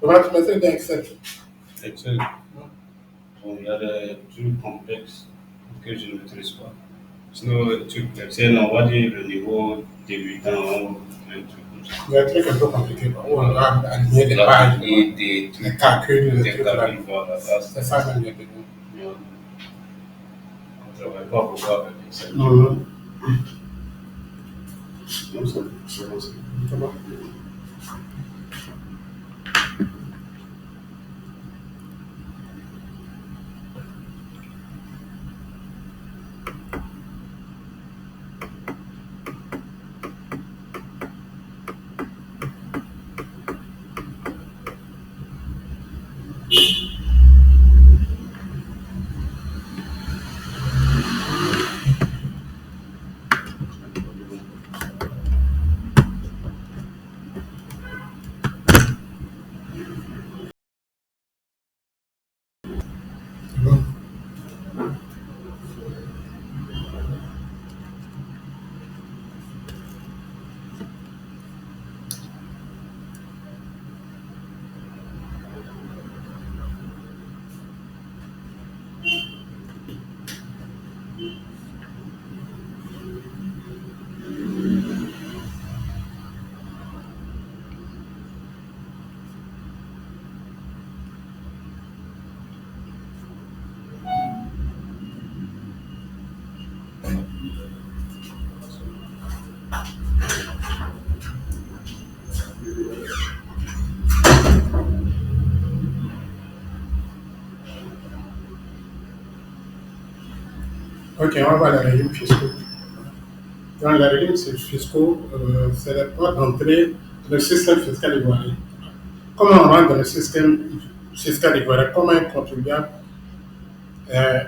Comment tu mets ça dans Excel? Excel. Bon, il y a des trucs complexes que je ne maîtrise pas. Sinon, le truc Excel, on va dire le niveau débutant ou un truc comme ça. Il y a des trucs un peu compliqués, quoi, où on doit aligner des pages, Et des les calculs, des les trucs là. calculs, voilà. Là, C'est ça même les besoins. On ne travaille pas beaucoup avec Excel. Mhm. Non, c'est bon. C'est bon. C'est bon. Ok, on va voir les régimes fiscaux. Dans les régimes fiscaux, c'est la porte d'entrée dans le système fiscal ivoirien. Comment on rentre dans le système fiscal ivoirien? Comment un contribuable est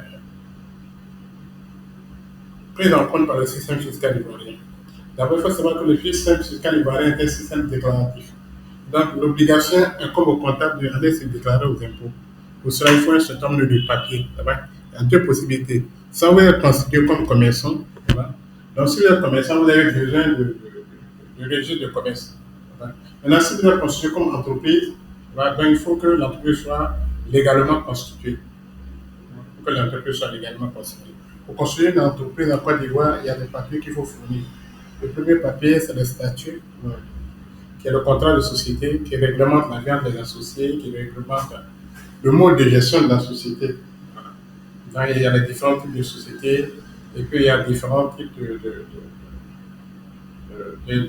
pris en compte par le système fiscal ivoirien? D'abord, il faut savoir que le système fiscal ivoirien est un système déclaratif. Donc, l'obligation incombe au comptable de se déclarer aux impôts. Pour cela, il faut un certain nombre de papiers. Il y a deux possibilités. Soit vous êtes constitué comme commerçant. Donc, si vous êtes commerçant, vous avez besoin de registre de commerce. Maintenant, si vous êtes constitué comme entreprise, donc il faut que l'entreprise soit légalement constituée. Il faut que l'entreprise soit légalement constituée. Pour construire une entreprise en Côte d'Ivoire, il y a des papiers qu'il faut fournir. Le premier papier, c'est le statut, qui est le contrat de société, qui réglemente la viande des associés, qui réglemente le mode de gestion de la société. Donc, il y a les différents types de sociétés, et puis il y a différents types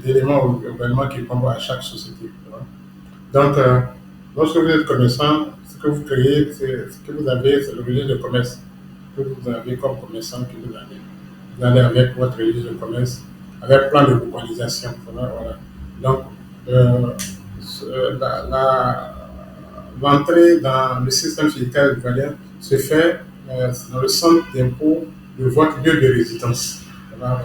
d'éléments ou événements qui tombent à chaque société. Donc, lorsque vous êtes commerçant, ce que vous créez, ce que vous avez, c'est le registre de commerce que vous avez comme commerçant que vous avez. Vous allez avec votre registre de commerce, avec plan de localisation. Voilà. Donc, euh, l'entrée dans le système fiscal ivoirien se fait dans le centre d'impôt de votre lieu de résidence. Voilà.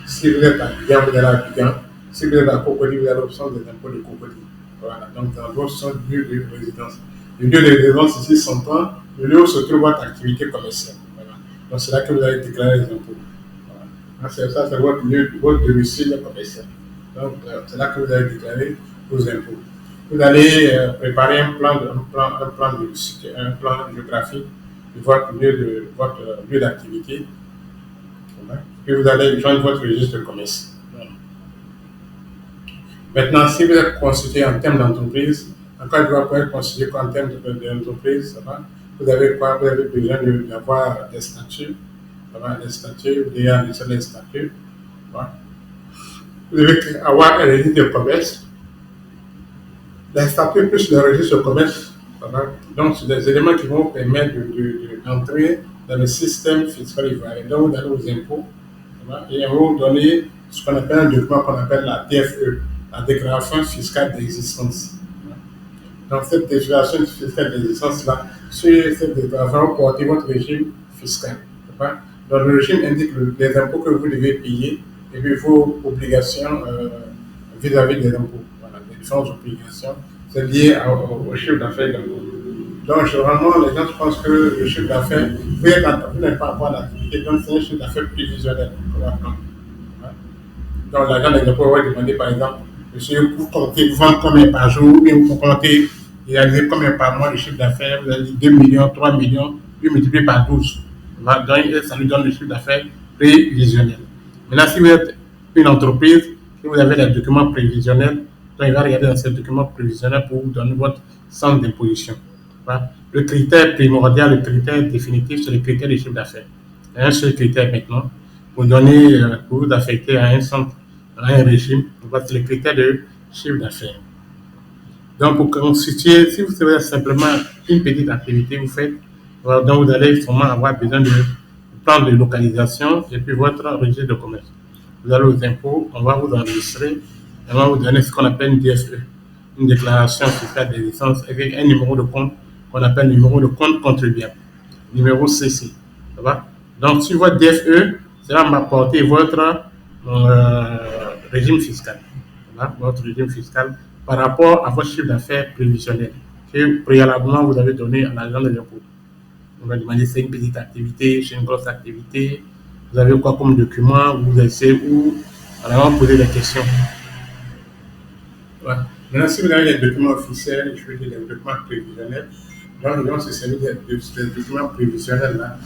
Si vous êtes à Abidjan, vous allez à Abidjan. Si vous êtes à Cocody, vous avez l'option des impôts de Cocody. Voilà. Donc, dans votre centre lieu de résidence. Le lieu de résidence ici s'entend le lieu où se trouve votre activité commerciale. Voilà. Donc, c'est là que vous allez déclarer les impôts. Voilà. C'est ça, c'est votre domicile commercial. Donc, c'est là que vous allez déclarer vos impôts. Vous allez préparer un plan géographique de votre lieu d'activité. Voilà. Puis vous allez joindre votre registre de commerce. Voilà. Maintenant, si vous êtes constitué en termes d'entreprise, encore une fois, pour être constitué en termes d'entreprise, vous avez quoi? Vous avez besoin d'avoir des statuts. Des statuts, il y a des statuts. Voilà. Vous devez avoir un registre de commerce. Les statuts plus le registre de commerce. Voilà. Donc, c'est des éléments qui vont permettre d'entrer dans le système fiscal ivoirien. Donc, vous allez aux impôts. Voilà. Et on va vous donner ce qu'on appelle un document qu'on appelle la DFE, la déclaration fiscale d'existence. Voilà. Donc, cette déclaration fiscale d'existence-là, sur cette déclaration, vous portez votre régime fiscal. Voilà. Donc, le régime indique les impôts que vous devez payer et puis vos obligations vis-à-vis des impôts. Voilà, les différentes obligations, c'est lié au chiffre d'affaires. Donc, généralement, les gens pensent que le chiffre d'affaires, vous n'avez pas avoir d'activité, donc c'est un chiffre d'affaires prévisionnel. Voilà. Donc, l'agent des impôts va demander, par exemple, monsieur, vous comptez vendre combien par jour, ou bien vous comptez réalisez combien par mois de chiffre d'affaires, vous avez dit 2 millions, 3 millions, puis multiplié par 12. Donc, ça nous donne le chiffre d'affaires prévisionnel. Maintenant, si vous êtes une entreprise, si vous avez les documents prévisionnels, donc il va regarder dans ces documents prévisionnels pour vous donner votre centre d'imposition. Voilà. Le critère primordial, le critère définitif, c'est le critère de chiffre d'affaires. Il y a un seul critère maintenant pour donner, pour vous affecter à un centre, à un régime, c'est le critère de chiffre d'affaires. Donc, pour constituer, si vous avez simplement une petite activité, vous faites, donc vous allez sûrement avoir besoin de plan de localisation et puis votre registre de commerce. Vous allez aux impôts, on va vous enregistrer et on va vous donner ce qu'on appelle une DFE, une déclaration fiscale des licences avec un numéro de compte qu'on appelle numéro de compte contribuable, numéro CC. Ça va? Donc, sur votre DFE, ça va m'apporter votre régime fiscal. Voilà, votre régime fiscal par rapport à votre chiffre d'affaires prévisionnel que préalablement vous avez donné à l'agent de l'impôt. On va demander si c'est une petite activité, c'est une grosse activité, vous avez quoi comme document, vous essayez où, on va poser des questions. Voilà. Maintenant, si vous avez des documents officiels, je veux dire des documents prévisionnels, donc nous allons se servir des documents prévisionnels là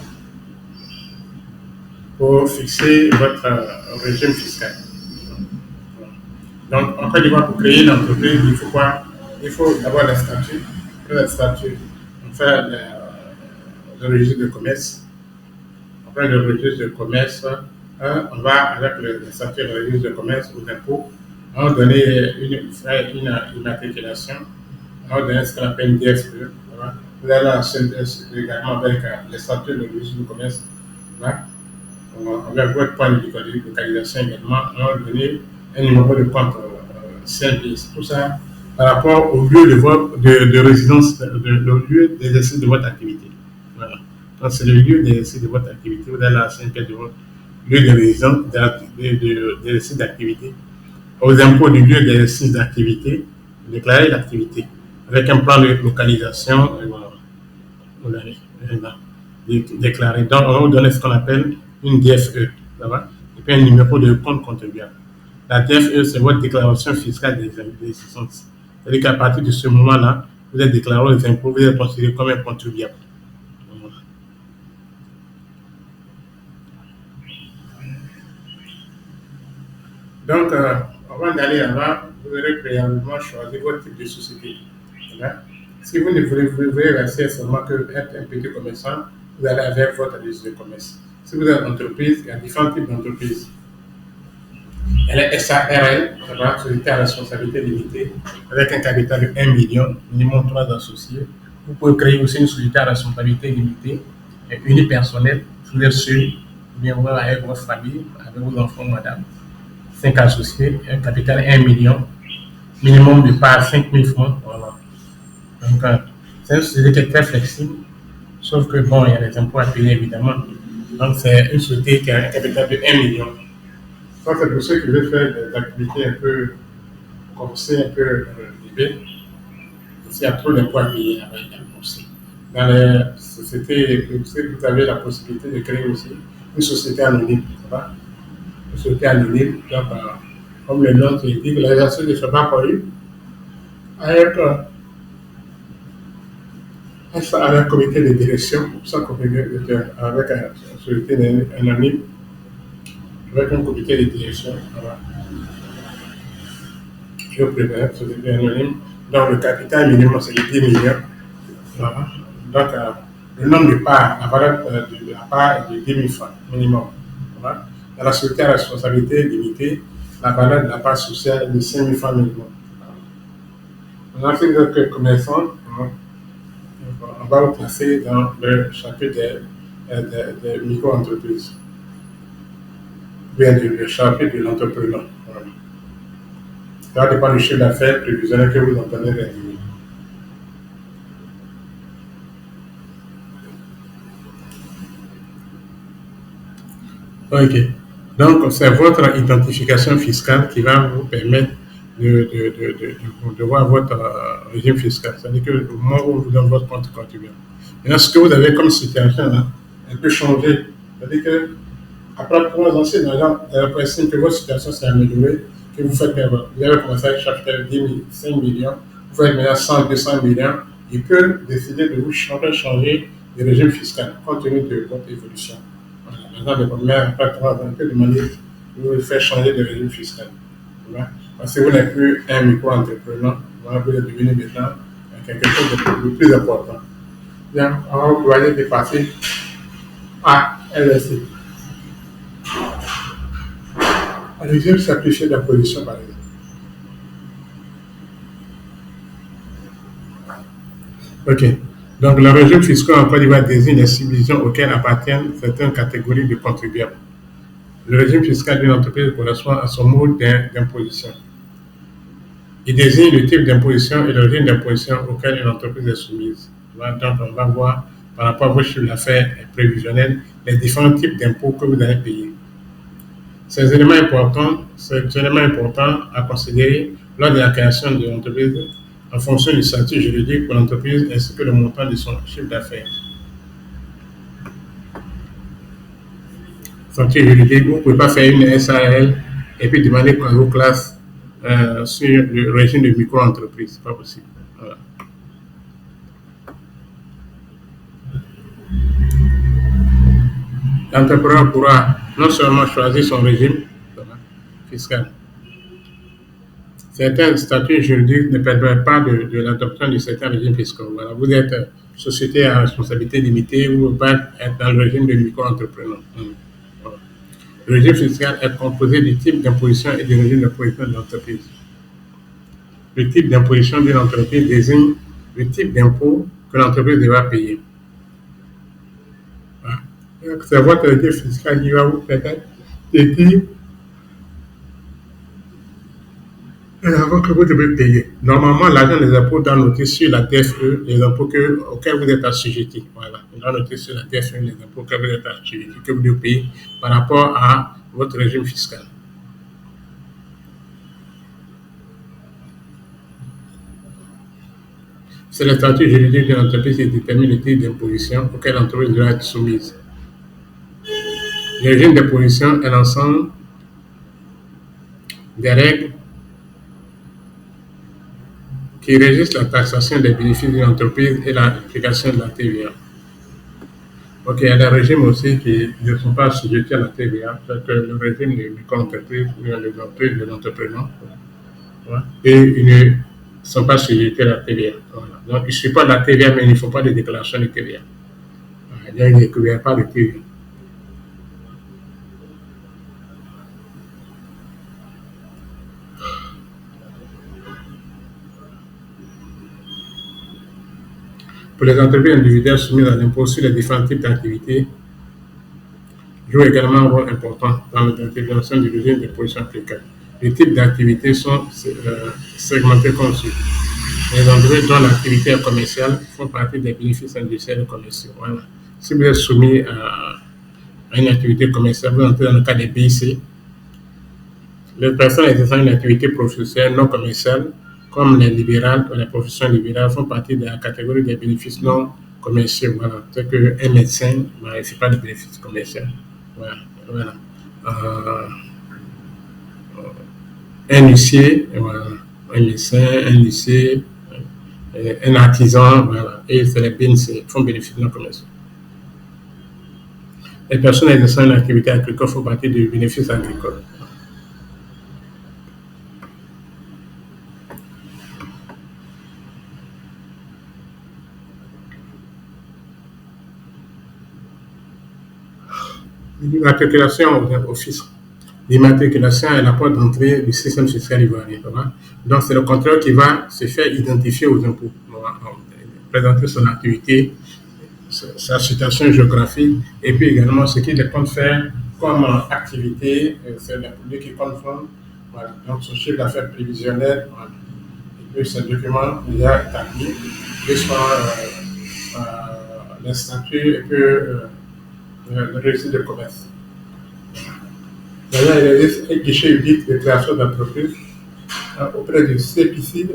pour fixer votre régime fiscal. Donc, en Côte d'Ivoire, pour créer une entreprise, il faut quoi? Il faut d'abord le statut. Après le statut, on fait le registre de commerce. Après le registre de commerce, on va avec le statut et le registre de commerce aux impôts. On va donner une immatriculation. On va donner ce qu'on appelle une DFE. Voilà. Vous allez la CNDS également avec le statut et le registre de commerce. Voilà. Avec votre point de localisation également, on va donner un numéro de compte CNPS. Tout ça par rapport au lieu de résidence, le lieu d'exercice de votre activité. Voilà. Donc, c'est le lieu d'exercice de votre activité. Vous avez la CNPS de votre lieu de résidence, d'exercice d'activité. Aux impôts du lieu d'exercice d'activité, déclarer l'activité avec un plan de localisation. Voilà. Déclarer. Donc, on va vous donner ce qu'on appelle une DFE. Ça va? Et puis un numéro de compte contribuable. La DFE, c'est votre déclaration fiscale des existences. C'est-à-dire qu'à partir de ce moment-là, vous êtes déclaré aux impôts, vous êtes considéré comme un contribuable. Donc, avant d'aller là-bas, vous aurez préalablement choisi votre type de société. Si vous ne voulez rester seulement qu'un petit commerçant, vous allez avec votre registre de commerce. Si vous êtes une entreprise, il y a différents types d'entreprises. Elle est SARL, société à responsabilité limitée, avec un capital de 1 million, minimum 3 associés. Vous pouvez créer aussi une société à responsabilité limitée, unipersonnelle, si vous êtes seul, bien voir avec votre famille, avec vos enfants, madame. 5 associés, un capital de 1 million, minimum de part 5 000 francs. Voilà. Donc, c'est une société qui est très flexible, sauf que bon, il y a les impôts à payer évidemment. Donc, c'est une société qui a un capital de 1 million. Ça, c'est pour ceux qui veulent faire des activités un peu corsées, un peu libérées. Il y a trop d'impôts à payer avec un conseil. Dans les sociétés, vous avez la possibilité de créer aussi une société anonyme. Une société anonyme, donc, comme le nom qui dit, la gestion ne soit pas connue, avec un comité de direction, avec une société anonyme, avec un comité de direction. Voilà. Je préfère une société anonyme. Donc, le capital minimum, c'est 10 millions. Voilà. Donc, le nombre de parts, la valeur de la part est de 10 000 francs minimum. Voilà. Dans la société à responsabilité limitée, la valeur de la part sociale est de 5 000 francs minimum. Maintenant, si vous êtes commerçant, on va vous placer dans le chapitre des micro-entreprises. Bien le chapitre de l'entrepreneur. Voilà. Ça dépend du chiffre d'affaires prévisionnel que vous entendez réaliser. Ok. Donc, c'est votre identification fiscale qui va vous permettre de voir votre régime fiscal. C'est-à-dire que au moment où on vous donne votre compte contribuable. Maintenant, ce que vous avez comme situation, là, elle peut changer. C'est-à-dire que, après 3 ans, si on estime que votre situation s'est améliorée, que vous faites vous avez commencé à chapitre 5 millions, vous faites maintenant 100, 200 millions, il peut décider de vous changer de régime fiscal compte tenu de votre évolution. Voilà. Maintenant, le première, après 3 ans, il peut demander de vous faire changer de régime fiscal. Voilà. Parce que vous n'êtes plus un micro-entrepreneur, voilà, vous êtes devenu maintenant quelque chose de plus important. Bien, alors vous allez dépasser à LSC. Un régime simplifié d'imposition, par exemple. OK. Donc, le régime fiscal en Côte d'Ivoire désigne les subdivisions auxquelles appartiennent certaines catégories de contribuables. Le régime fiscal d'une entreprise correspond à son mode d'imposition. Il désigne le type d'imposition et le régime d'imposition auquel une entreprise est soumise. Donc, on va voir par rapport à vos chiffres d'affaires prévisionnels les différents types d'impôts que vous allez payer. Ces éléments importants à considérer lors de la création de l'entreprise en fonction du statut juridique pour l'entreprise ainsi que le montant de son chiffre d'affaires. Statut juridique, vous ne pouvez pas faire une SARL et puis demander qu'on vous classe sur le régime de micro-entreprise. C'est pas possible. Voilà. L'entrepreneur pourra non seulement choisir son régime fiscal. Certains statuts juridiques ne permettent pas de l'adoption de certains régimes fiscaux. Voilà. Vous êtes société à responsabilité limitée, vous ne pouvez pas être dans le régime de micro-entrepreneur. Voilà. Le régime fiscal est composé du type d'imposition et du régime d'imposition de l'entreprise. Le type d'imposition d'une entreprise désigne le type d'impôt que l'entreprise devra payer. Voilà. C'est votre régime fiscal qui va vous permettre de dire avant que vous devez payer. Normalement, l'agent des impôts doit noter sur la TFE les impôts auxquels vous êtes assujetti. Voilà. Il doit noter sur la TFE les impôts auxquels vous êtes assujetti, que vous devez payer par rapport à votre régime fiscal. C'est le statut juridique de l'entreprise qui détermine le type d'imposition auquel l'entreprise doit être soumise. Le régime d'imposition est l'ensemble des règles qui régissent la taxation des bénéfices d'une entreprise et l'application de la TVA. Ok, il y a des régimes aussi qui ne sont pas assujettis à la TVA, c'est le régime de micro-entreprise ou les entreprises de l'entrepreneur, voilà, et ils ne sont pas assujettis à la TVA. Voilà. Donc, ils ne suivent pas la TVA, mais ils ne font pas de déclaration de TVA. Voilà, ils ne découvrent pas de TVA. Pour les entreprises individuelles soumises à l'impôt sur les différents types d'activités, jouent également un rôle important dans l'intégration du régime d'imposition applicable. Les types d'activités sont segmentés comme suit. Les entreprises dont l'activité est commerciale font partie des bénéfices industriels et commerciaux. Voilà. Si vous êtes soumis à une activité commerciale, vous entrez dans le cas des BIC. Les personnes exerçant une activité professionnelle non commerciale, comme les libérales ou les professions libérales, font partie de la catégorie des bénéfices non commerciaux. Voilà. C'est qu'un médecin ne fait pas de bénéfices commerciaux. Voilà. Un huissier, voilà. Un médecin, un huissier, un artisan, voilà. Et c'est les BNC, font bénéfices non commerciaux. Les personnes exerçant une activité agricole font partie du bénéfice agricole. L'immatriculation au fisc. L'immatriculation est la porte d'entrée du système fiscal ivoirien. Donc, c'est le contrôle qui va se faire identifier aux impôts. Présenter son activité, sa situation géographique, et puis également ce qu'il compte faire comme activité, c'est les produits qui compte faire. Voilà. Donc, son chiffre d'affaires prévisionnel, voilà. Et puis ce document déjà établi, les statuts et puis le registre de commerce. D'ailleurs, il existe un guichet unique de création d'entreprise auprès du CPC,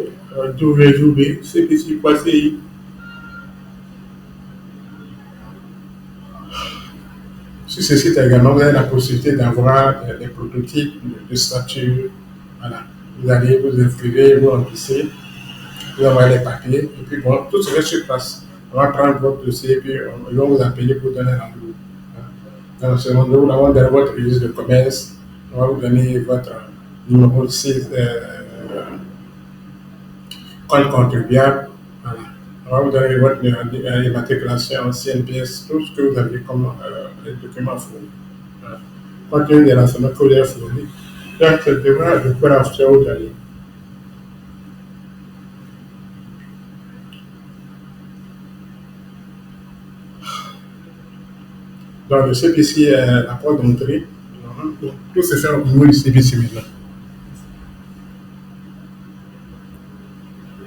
CPC.ci. Sur ce site également, vous avez la possibilité d'avoir des prototypes de statut. Voilà. Vous allez vous inscrivez, vous remplissez. vous envoyez les papiers, et puis bon, tout se fait sur place. On va prendre votre dossier, et puis ils vont vous appeler pour donner un rendez-vous. Dans ce rendez-vous, on va donner votre registre de commerce, on va vous donner votre numéro de site, compte contribuable, voilà. On va vous donner votre immatriculation, CNPS, tout ce que vous avez comme document fourni. Voilà. Compte tenu des renseignements que vous avez fournis, donc ce devra de pouvoir acheter au dernier. Donc le CPC est la porte d'entrée. Donc, tout se fait au niveau du CPC maintenant.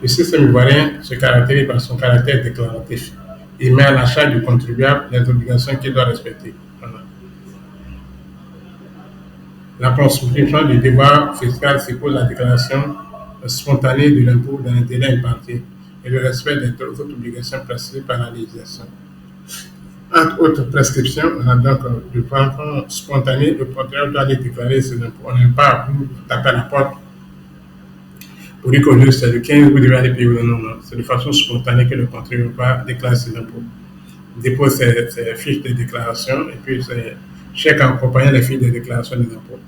Le système ivoirien se caractérise par son caractère déclaratif. Il met à la charge du contribuable les obligations qu'il doit respecter. Voilà. La constitution du devoir fiscal suppose la déclaration spontanée de l'impôt dans un délai imparti et le respect des autres obligations précisées par la législation. Entre autres prescriptions, on a donc de façon spontanée, le contribuable doit aller déclarer ses impôts. On n'aime pas vous taper à la porte pour dire qu'aujourd'hui c'est le 15, vous devez aller payer. Non, non, c'est de façon spontanée que le contribuable va déclarer ses impôts. Il dépose ses fiches de déclaration et puis ses chèques accompagnant les fiches de déclaration des impôts.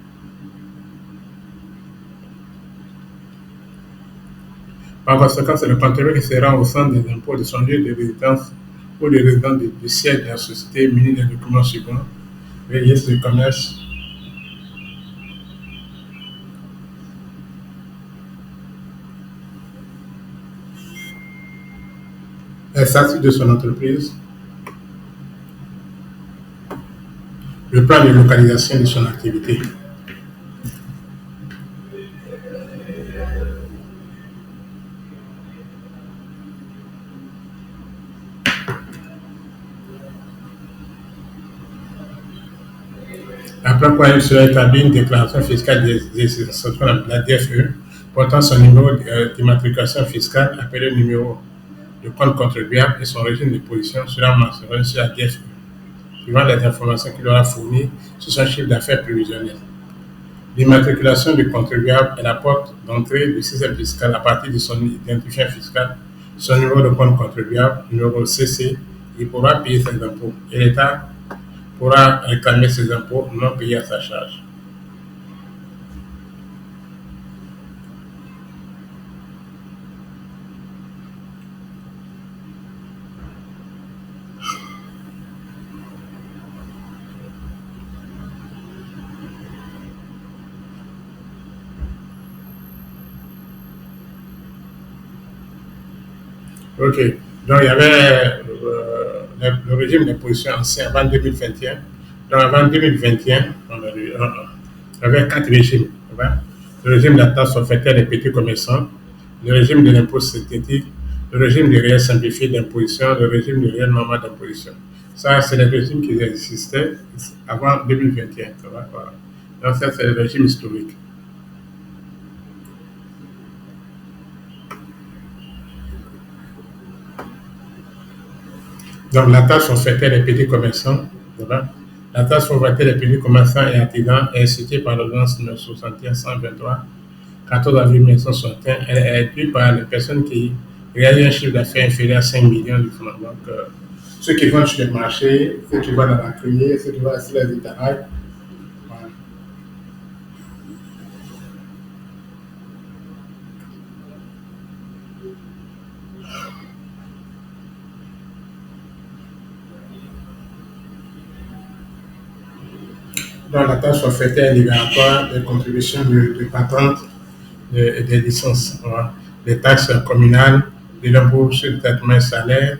Par conséquent, c'est le contribuable qui sera au centre des impôts de son lieu de résidence ou de résidence du siège de la société muni des documents suivants: registre du commerce, le statut de son entreprise, le plan de localisation de son activité. Après quoi, il sera établi une déclaration fiscale des institutions, la DFE, portant son numéro d'immatriculation fiscale appelé numéro de compte contribuable et son régime de position sera mentionné sur la DFE, suivant les informations qu'il aura fournies sur son chiffre d'affaires prévisionnel. L'immatriculation du contribuable est la porte d'entrée du système fiscal à partir de son identifiant fiscal, son numéro de compte contribuable, numéro CC. Il pourra payer ses impôts et l'État pourra réclamer ses impôts non payés à sa charge. Ok. Donc, il y avait le régime d'imposition ancien avant 2021. Donc, avant 2021, il y avait quatre régimes. Le régime de la taxe forfaitaire des petits commerçants, le régime de l'impôt synthétique, le régime de réel simplifié d'imposition, le régime de réel normal d'imposition. Ça, c'est les régimes qui existaient avant 2021. Voilà. Donc, ça, c'est le régime historique. Donc, la taxe forfaitaire des petits commerçants, voilà. La taxe forfaitaire des petits commerçants et artisans est instituée par l'ordonnance numéro 61-123, 14 avril 1961. Elle est due par les personnes qui réalisent un chiffre d'affaires inférieur à 5 millions de francs. Donc, ceux qui vont sur le marché, ceux qui vont dans la criée, ceux qui vont sur les étalages. Voilà. Donc, la taxe forfaitaire est libératoire des contributions de patente et des licences. Voilà. Les taxes communales, de l'impôt sur le traitement des salaires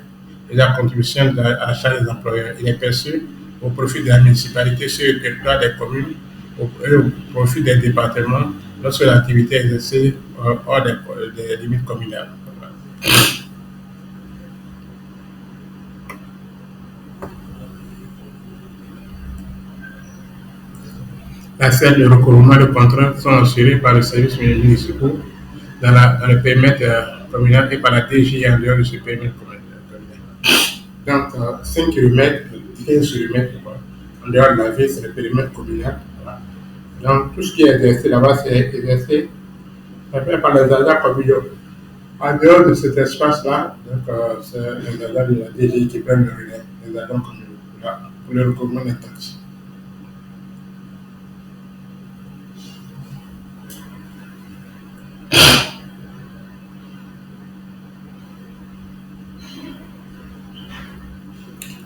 et la contribution à la charge des employeurs. Il est perçu au profit de la municipalité sur le territoire des communes et au profit des départements lorsque l'activité est exercée hors des limites communales. Voilà. La salle de recouvrement de contrats sont assurées par les services municipaux dans le périmètre communal et par la DGI en dehors de ce périmètre communal. Donc, 5 km, 15 km en dehors de la ville, c'est le périmètre communal. Voilà. Donc, tout ce qui est exercé là-bas, c'est exercé par les agents communaux. En dehors de cet espace-là, donc, c'est les agents de la DGI qui prennent le relais, les agents communaux, pour le recouvrement des taxes.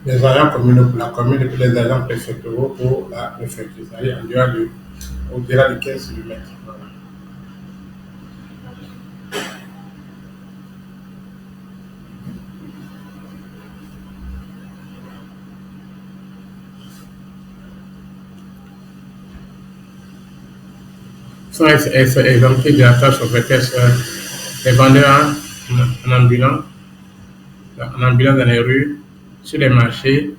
Les agents communaux pour la commune et puis les agents préfectoraux pour la préfecture, c'est-à-dire en dehors de, au-delà de 15 km. Voilà. Sont exemptés de la taxe forfaitaire sur les vendeurs en ambulant dans les rues, sur les marchés,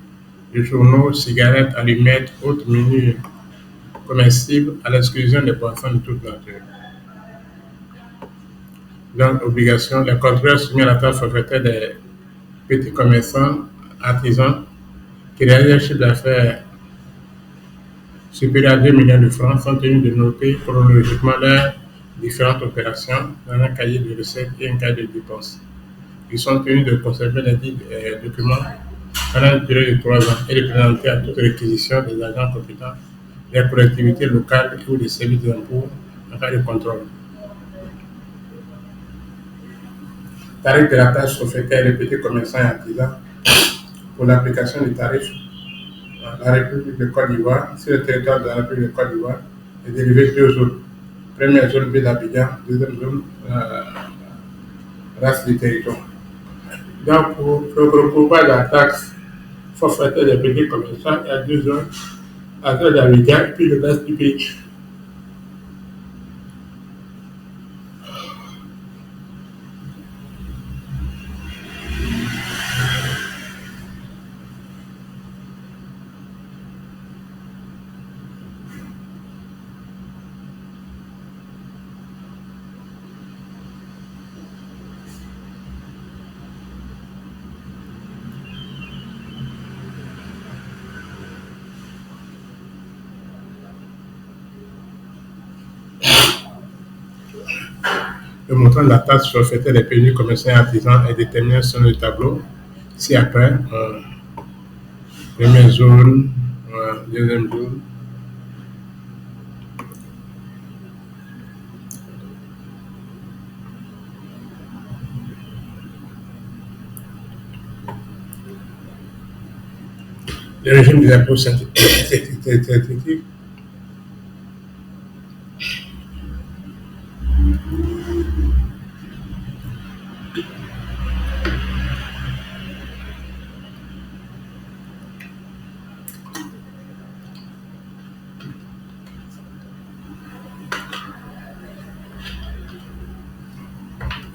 de journaux, cigarettes, allumettes, autres menus comestibles, à l'exclusion des boissons de toute nature. Donc, obligation, les contrôleurs soumis à la taxe forfaitaire des petits commerçants, artisans, qui réalisent un chiffre d'affaires supérieur à 2 millions de francs sont tenus de noter chronologiquement leurs différentes opérations dans un cahier de recettes et un cahier de dépenses. Ils sont tenus de conserver les dits documents pendant une durée de 3 ans et de présenter à toute réquisition des agents compétents des collectivités locales ou des services d'impôts en cas de contrôle. Tarif de la taxe forfaitaire des petits commerçants et artisans pour l'application des tarifs dans la République de Côte d'Ivoire, sur le territoire de la République de Côte d'Ivoire, est dérivé deux zones. Première zone B d'Abidjan, deuxième zone race du territoire. Donc, pour le recouvrement de la taxe forfaitaire des petits commerçants, il y a deux zones, la zone d'Abidjan et puis le reste du pays. Le montant de la taxe forfaitaire des petits commerçants et artisans est déterminé sur le tableau ci-après. Première zone, deuxième zone. Le régime des impôts synthétiques.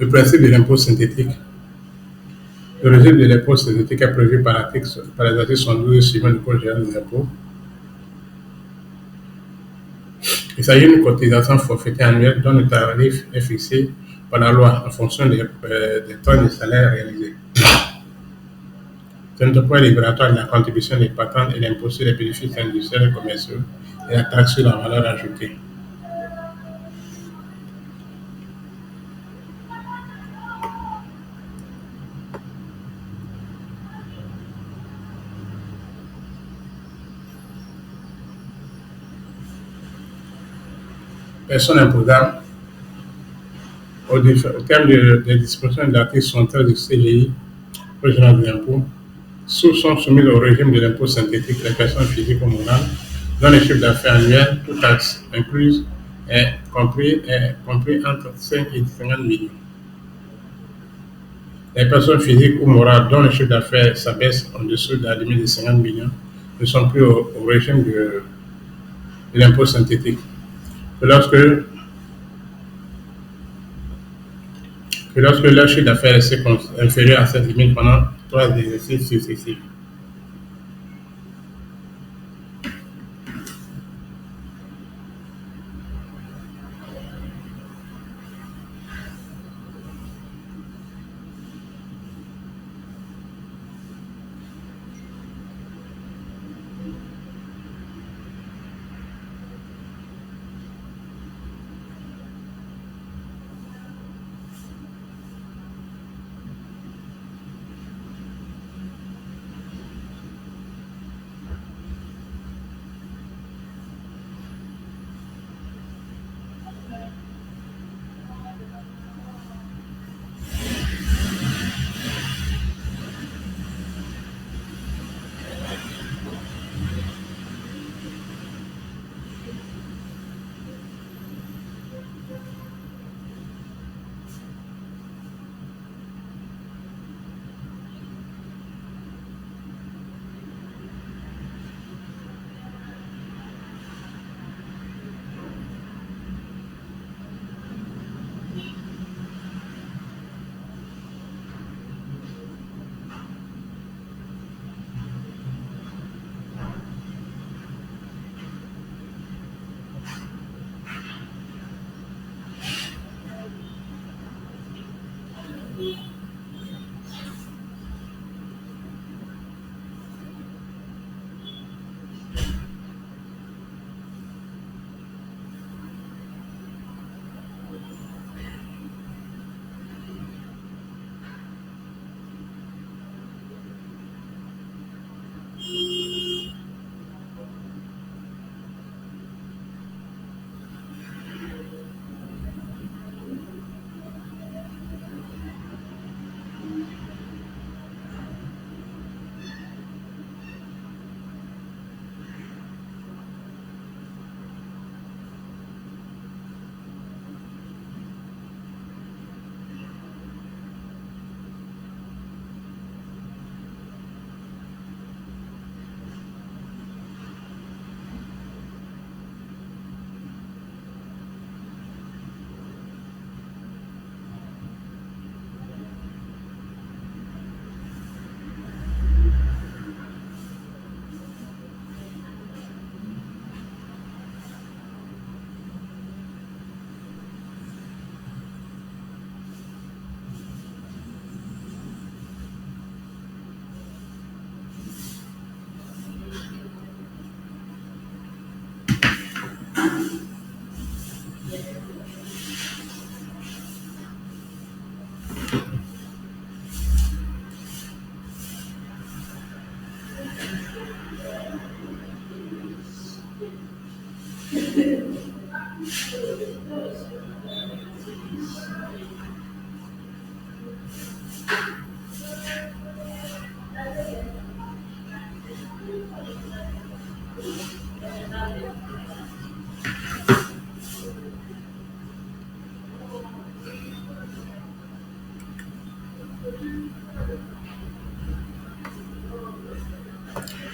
Le principe de l'impôt synthétique. Le régime de l'impôt synthétique est prévu par les articles 112 suivant du Code général des impôts. Il s'agit d'une cotisation forfaitaire annuelle dont le tarif est fixé par la loi en fonction des tonnes de salaire réalisés. C'est un point libératoire de la contribution des patentes et l'impôt sur les bénéfices industriels et commerciaux et la taxe sur la valeur ajoutée. Personne imposable au terme des dispositions de l'article 73 du CGI, Code général des impôts, sont soumises au régime de l'impôt synthétique les personnes physiques ou morales dont le chiffre d'affaires annuel, toute taxe incluse, est compris entre 5 et 50 millions. Les personnes physiques ou morales dont le chiffre d'affaires s'abaisse en dessous de la limite de 50 millions ne sont plus au régime de l'impôt synthétique. Que lorsque leur chiffre d'affaires est inférieur à cette limite pendant 3 exercices successifs.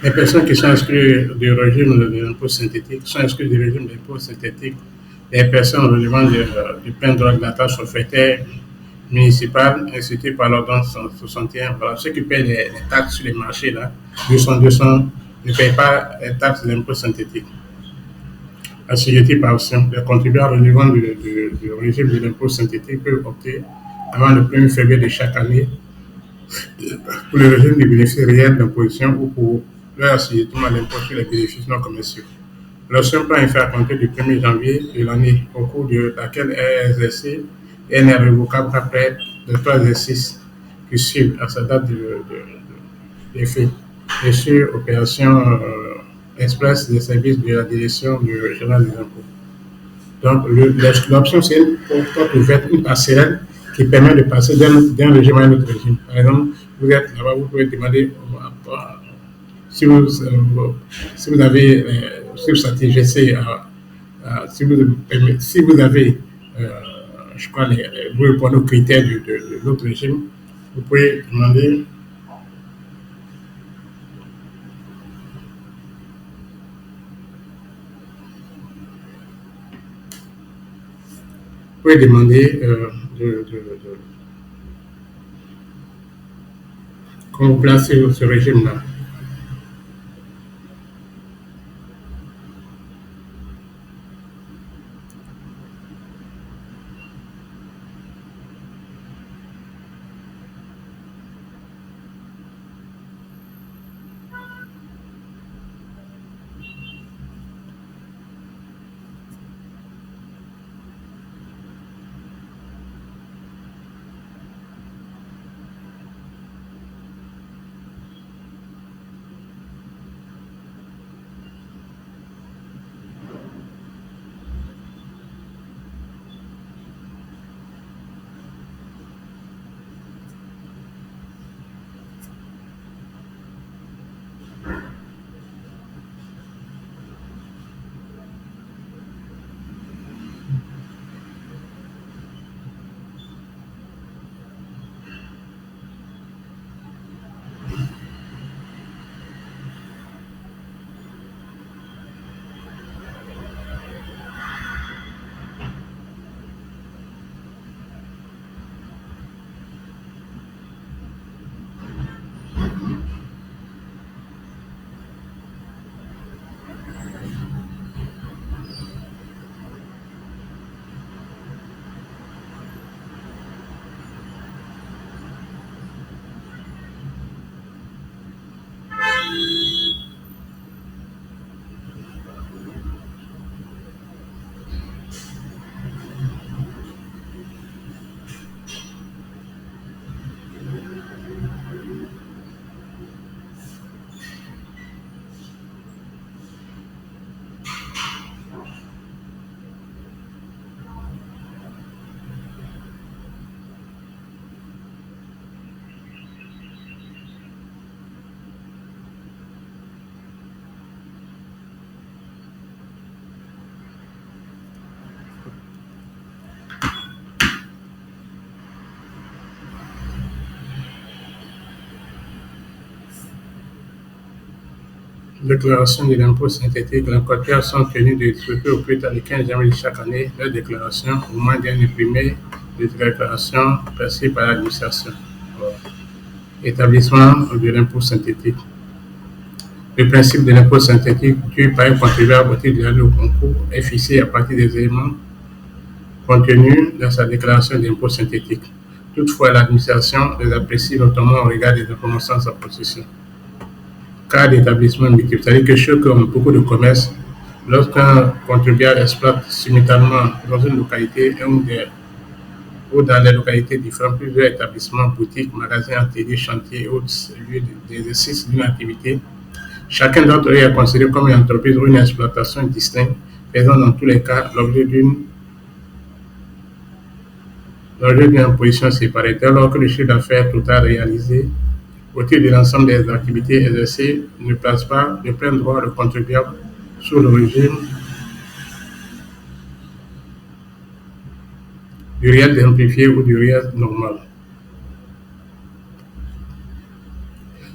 Les personnes qui sont exclues du régime de l'impôt synthétique sont exclues du régime de l'impôt synthétique. Les personnes relevant du plein droit de la taxe forfaitaire municipale instituée par l'ordonnance 61. Voilà, ceux qui paient les taxes sur les marchés, là, 200, ne payent pas les taxes de l'impôt synthétique. Assujettis par option, les contribuables relevant du régime de l'impôt synthétique peuvent opter avant le 1er février de chaque année pour le régime du bénéfice réel d'imposition ou pour leur assujettissement à l'impôt sur les bénéfices non commerciaux. L'option peut en faire compter du 1er janvier de l'année au cours de laquelle elle est exercée et elle n'est révocable qu'après les 3 exercices qui suivent à sa date d'effet et sur opération express des services de la direction générale des impôts. Donc, l'option, c'est une porte ouverte, une passerelle qui permet de passer d'un régime à un autre régime. Par exemple, vous êtes là-bas, vous pouvez demander si vous avez, si vous s'intéressez si vous avez, je crois, vous répondez aux critères de l'autre régime, vous pouvez demander. Vous pouvez demander qu'on vous place sur ce régime-là. Déclaration de l'impôt synthétique. Les enquêteurs sont tenus de distribuer au plus tard le 15 janvier de chaque année leur déclaration au moins d'un imprimé de déclaration passé par l'administration. Établissement de l'impôt synthétique. Le principe de l'impôt synthétique dû par un contribuable au titre de l'année au concours est fixé à partir des éléments contenus dans sa déclaration d'impôt synthétique. Toutefois, l'administration les apprécie notamment au regard des informations en sa possession. Cas d'établissement multiple, c'est-à-dire que ceux qui ont beaucoup de commerce, lorsqu'un contribuable exploite simultanément dans une localité ou dans des localités différentes plusieurs établissements, boutiques, magasins, ateliers, chantiers et autres lieux d'exercice d'une activité, chacun d'entre eux est considéré comme une entreprise ou une exploitation distincte faisant dans tous les cas l'objet d'une imposition séparée. Dès lors que le chiffre d'affaires total réalisé au titre de l'ensemble des activités exercées ne place pas de plein droit le contribuable sous le régime du réel simplifié ou du réel normal.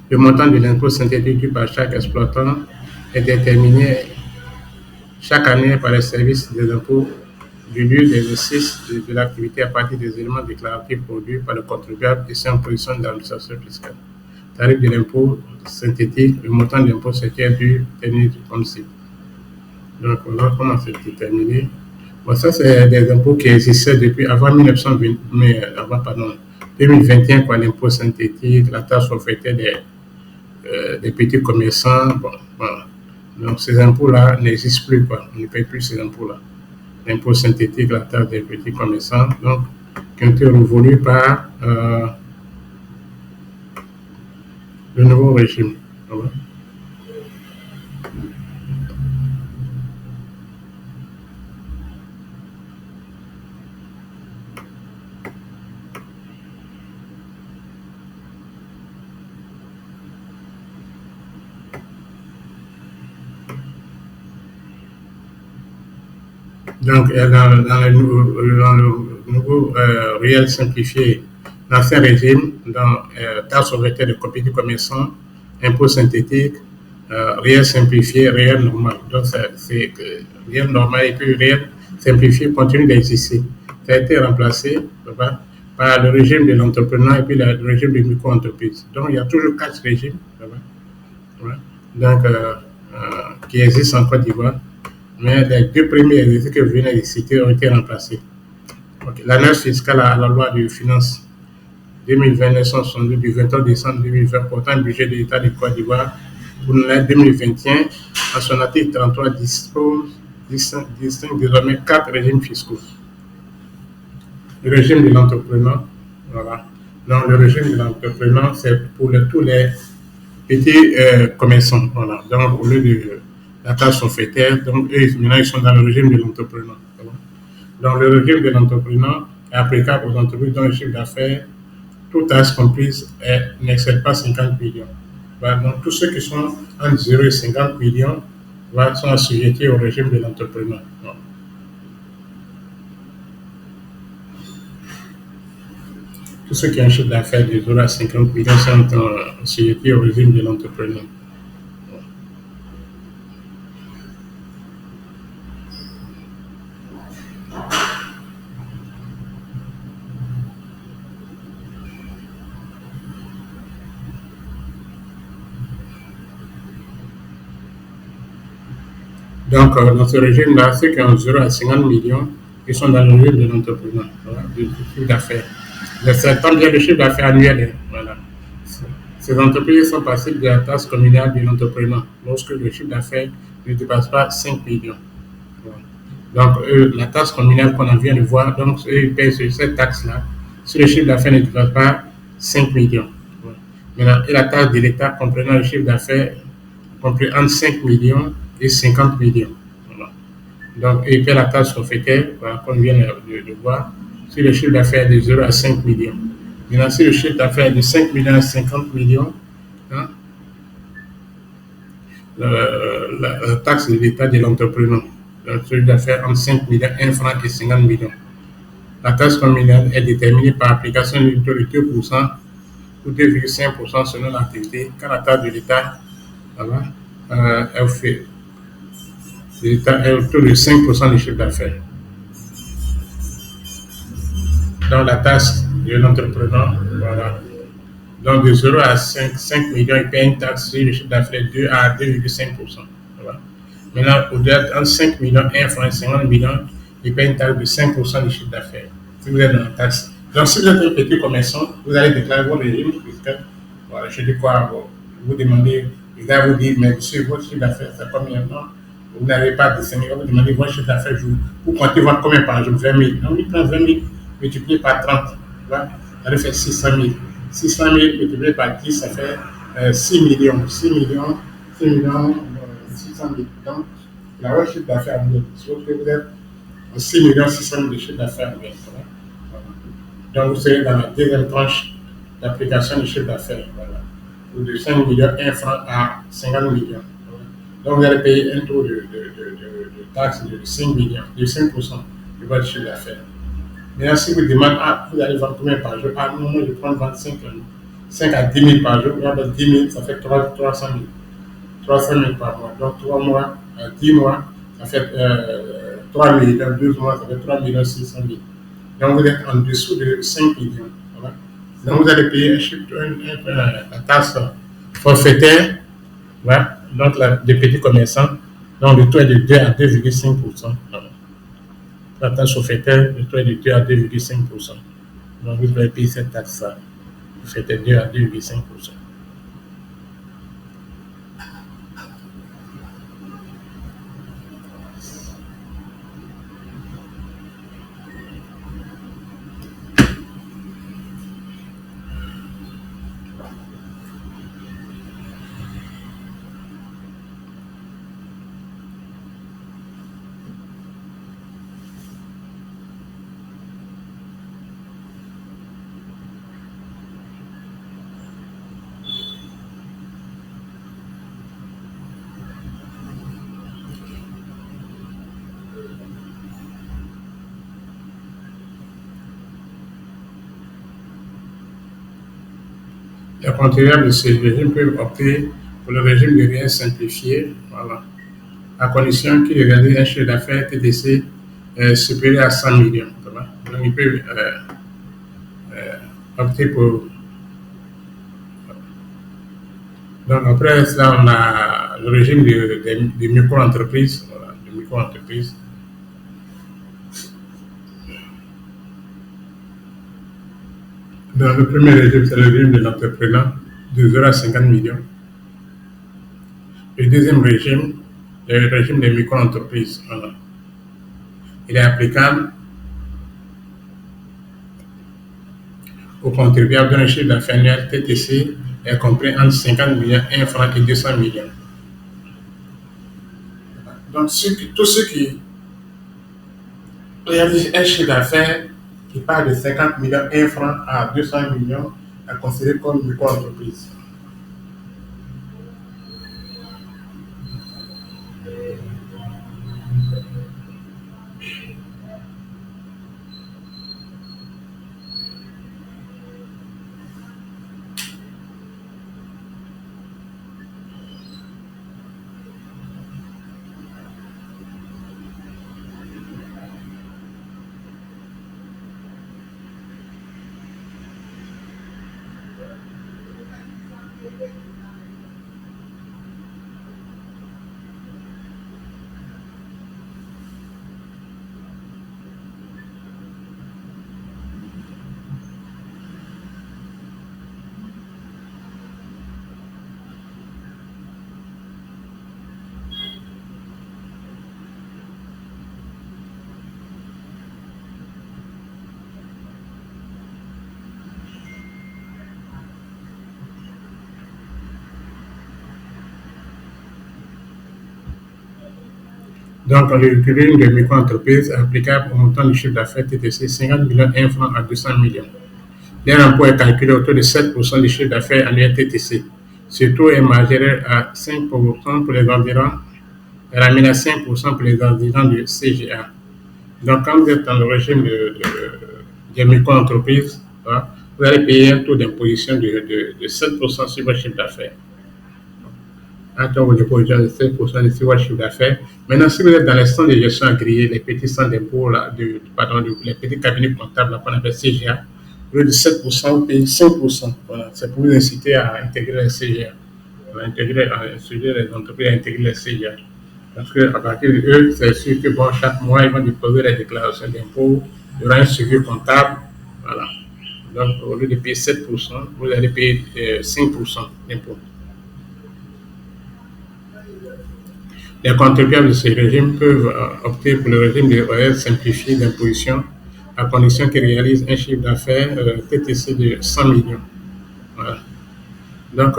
Le montant de l'impôt synthétique dû par chaque exploitant est déterminé chaque année par les services des impôts du lieu d'exercice de l'activité à partir des éléments déclaratifs produits par le contribuable et sans position de l'administration fiscale. Tarif de l'impôt synthétique, le montant de l'impôt synthétique dû déterminé comme ci. Donc voilà comment c'est déterminé. Bon, ça, c'est des impôts qui existaient depuis avant 1920, mais avant, pardon, 2021, quoi, l'impôt synthétique, la taxe forfaitaire des petits commerçants. Bon, voilà. Donc, ces impôts-là n'existent plus, quoi. On ne paye plus ces impôts-là. L'impôt synthétique, la taxe des petits commerçants, donc, qui ont été révolus par le nouveau régime. Voilà. Donc, dans le nouveau réel simplifié, l'ancien régime, dans taxe forfaitaire de petits commerçants, impôt synthétique, réel simplifié, réel normal. Donc, c'est réel normal et puis réel simplifié continue d'exister. Ça a été remplacé par le régime de l'entrepreneur et puis le régime de micro-entreprise. Donc, il y a toujours 4 régimes donc, qui existent en Côte d'Ivoire. Mais les 2 premiers exercices que je viens de citer ont été remplacés. Okay. L'annonce fiscale à la loi de finances 2020-962 du 23 décembre 2020 portant le budget de l'État de Côte d'Ivoire pour l'année 2021, en son article 33, distingue désormais 4 régimes fiscaux. Le régime de l'entrepreneur, voilà. Donc, le régime de l'entrepreneur, c'est pour tous les petits commerçants. Voilà. Donc, au lieu de la taxe forfaitaire, donc eux, maintenant, ils sont dans le régime de l'entrepreneur. Donc, le régime de l'entrepreneur est applicable aux entreprises dont le chiffre d'affaires, toute taxe comprise, n'excède pas 50 millions. Voilà. Donc, tous ceux qui sont entre 0 et 50 millions sont assujettis au régime de l'entrepreneur. Voilà. Tous ceux qui ont un chiffre d'affaires de 0 à 50 millions sont assujettis au régime de l'entrepreneur. Donc, dans ce régime-là, ceux qui ont 0 à 50 millions, ils sont dans le régime de l'entrepreneur, voilà, du chiffre d'affaires. C'est tant bien le chiffre d'affaires annuel. Voilà. Ces entreprises sont passibles de la taxe communale de l'entrepreneur lorsque le chiffre d'affaires ne dépasse pas 5 millions. Voilà. Donc, la taxe communale qu'on vient de voir, donc, eux, ils payent sur cette taxe-là si le chiffre d'affaires ne dépasse pas 5 millions. Voilà. Maintenant, et la taxe de l'État comprenant le chiffre d'affaires compris entre 5 millions et 50 millions. Voilà. Donc, ils paient la taxe forfaitaire, voilà, comme on vient de voir, si le chiffre d'affaires est de 0 à 5 millions. Maintenant, si le chiffre d'affaires est de 5 millions à 50 millions, hein, la taxe de l'État de l'entrepreneur, le chiffre d'affaires entre 5 millions, 1 franc et 50 millions. La taxe communale est déterminée par application du taux de 2% ou 2,5% selon l'activité, car la taxe de l'État est fait. L'État est autour de 5% du chiffre d'affaires. Dans la taxe de l'entrepreneur, voilà. Donc de 0 à 5 millions, il paye une taxe sur le chiffre d'affaires de 2 à 2,5%. Voilà. Maintenant, au-delà entre 5 millions, 1 franc et 50 millions, il paye une taxe de 5% du chiffre d'affaires. Si vous êtes dans la taxe. Donc si vous êtes un petit commerçant, vous allez déclarer votre régime fiscal. Voilà, je dis quoi? Bon, vous demandez, les gars vous disent, mais monsieur, votre chiffre d'affaires, c'est combien de temps? Vous n'avez pas de 5 000, vous demandez votre chiffre d'affaires, vous comptez voir combien par jour? 20 000. Donc, il prend 20 000 multiplié par 30. Voilà. Ça fait 600 000. 600 000 multiplié par 10, ça fait 6 millions. 6 millions, 600 000. Donc, la votre chiffre d'affaires annuel. Si vous êtes 6 600 000 de chiffre d'affaires annuel. Voilà. Donc, vous serez dans la deuxième tranche d'application du chiffre d'affaires. Voilà. Ou de 5 millions 1 franc à 50 millions. Voilà. Donc, vous allez payer un taux de taxe de 5 millions, de 5% de votre chiffre d'affaires. Maintenant, si vous demandez, vous allez vendre combien par jour? Non, moi, je prends 5 à 10 000 par jour. 10 000, ça fait 300 000. 300 000 par mois. Donc, 3 mois, 10 mois, ça fait 3 000. Dans 12 mois, ça fait 3 600 000. Donc, vous êtes en dessous de 5 millions. Voilà. Donc, vous allez payer la taxe forfaitaire, voilà. Donc, des petits commerçants. Donc, le taux est de 2 à 2,5%. Voilà. La taxe forfaitaire, le taux est de 2 à 2,5%. Donc, vous allez payer cette taxe-là. Vous faites 2 à 2,5%. Les contribuables de ce régime peuvent opter pour le régime de rien simplifié, voilà, à condition qu'ils réalisent un chiffre d'affaires TTC supérieur à 100 millions. Voilà. Donc, ils peuvent opter pour. Donc, après cela, on a le régime de micro-entreprises. Voilà, de micro-entreprises. Dans le premier régime, c'est le régime de l'entrepreneur de 0 à 50 millions. Le deuxième régime, le régime des micro-entreprises. Voilà. Il est applicable aux contribuables d'un chiffre d'affaires annuel TTC est compris entre 50 millions, 1 franc et 200 millions. Donc, tous ceux qui réalisent un chiffre d'affaires qui part de 50 millions, 1 franc à 200 millions est considéré comme une micro-entreprise. Donc, le régime de micro-entreprise est applicable au montant du chiffre d'affaires TTC 50 millions 1 franc à 200 millions. Leur emploi est calculé autour de 7% du chiffre d'affaires annuel TTC. Ce taux est majoré à 5% pour les environs, et ramené à 5% pour les environs du CGA. Donc, quand vous êtes dans le régime des micro-entreprises, hein, vous allez payer un taux d'imposition de 7% sur votre chiffre d'affaires. Un taux d'imposition de 7% sur votre chiffre d'affaires. Maintenant, si vous êtes dans les centres de gestion agréés, les petits centres d'impôt, les petits cabinets comptables qu'on appelle CGA, au lieu de 7%, vous payez 5%. Voilà. C'est pour vous inciter à intégrer les CGA. Inciter les entreprises à intégrer les CGA. Parce qu'à partir de eux, c'est sûr que bon, chaque mois, ils vont déposer les déclarations d'impôt, il y aura un suivi comptable. Voilà. Donc, au lieu de payer 7%, vous allez payer 5% d'impôt. Les contribuables de ce régime peuvent opter pour le régime de RS simplifié d'imposition à condition qu'ils réalisent un chiffre d'affaires TTC de 100 millions. Voilà. Donc,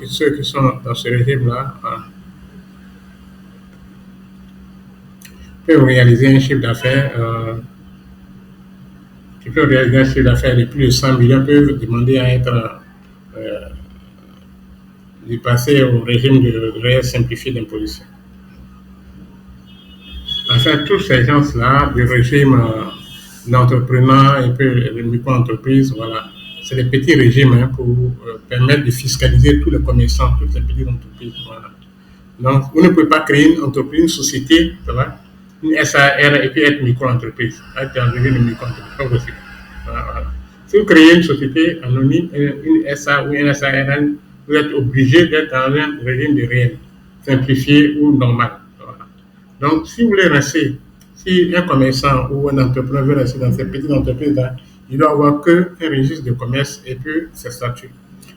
ceux qui sont dans ce régime-là, peuvent réaliser un chiffre d'affaires, qui peuvent réaliser un chiffre d'affaires de plus de 100 millions, peuvent demander à être de passer au régime de réel simplifié d'imposition. Enfin, tous ces gens-là, du régime d'entrepreneurs et puis les micro-entreprises, voilà, c'est des petits régimes hein, pour permettre de fiscaliser tous les commerçants, toutes les petites entreprises. Voilà. Donc, vous ne pouvez pas créer une entreprise, une société, ça va, une SAR et puis être micro-entreprise, être en régime de micro-entreprise, pas possible. Voilà, voilà. Si vous créez une société anonyme, une SA ou une SARL, vous êtes obligé d'être dans un régime de réel, simplifié ou normal. Voilà. Donc, si vous voulez rester, si un commerçant ou un entrepreneur veut rester dans cette petite entreprise-là, il doit avoir qu'un registre de commerce et puis ses statuts.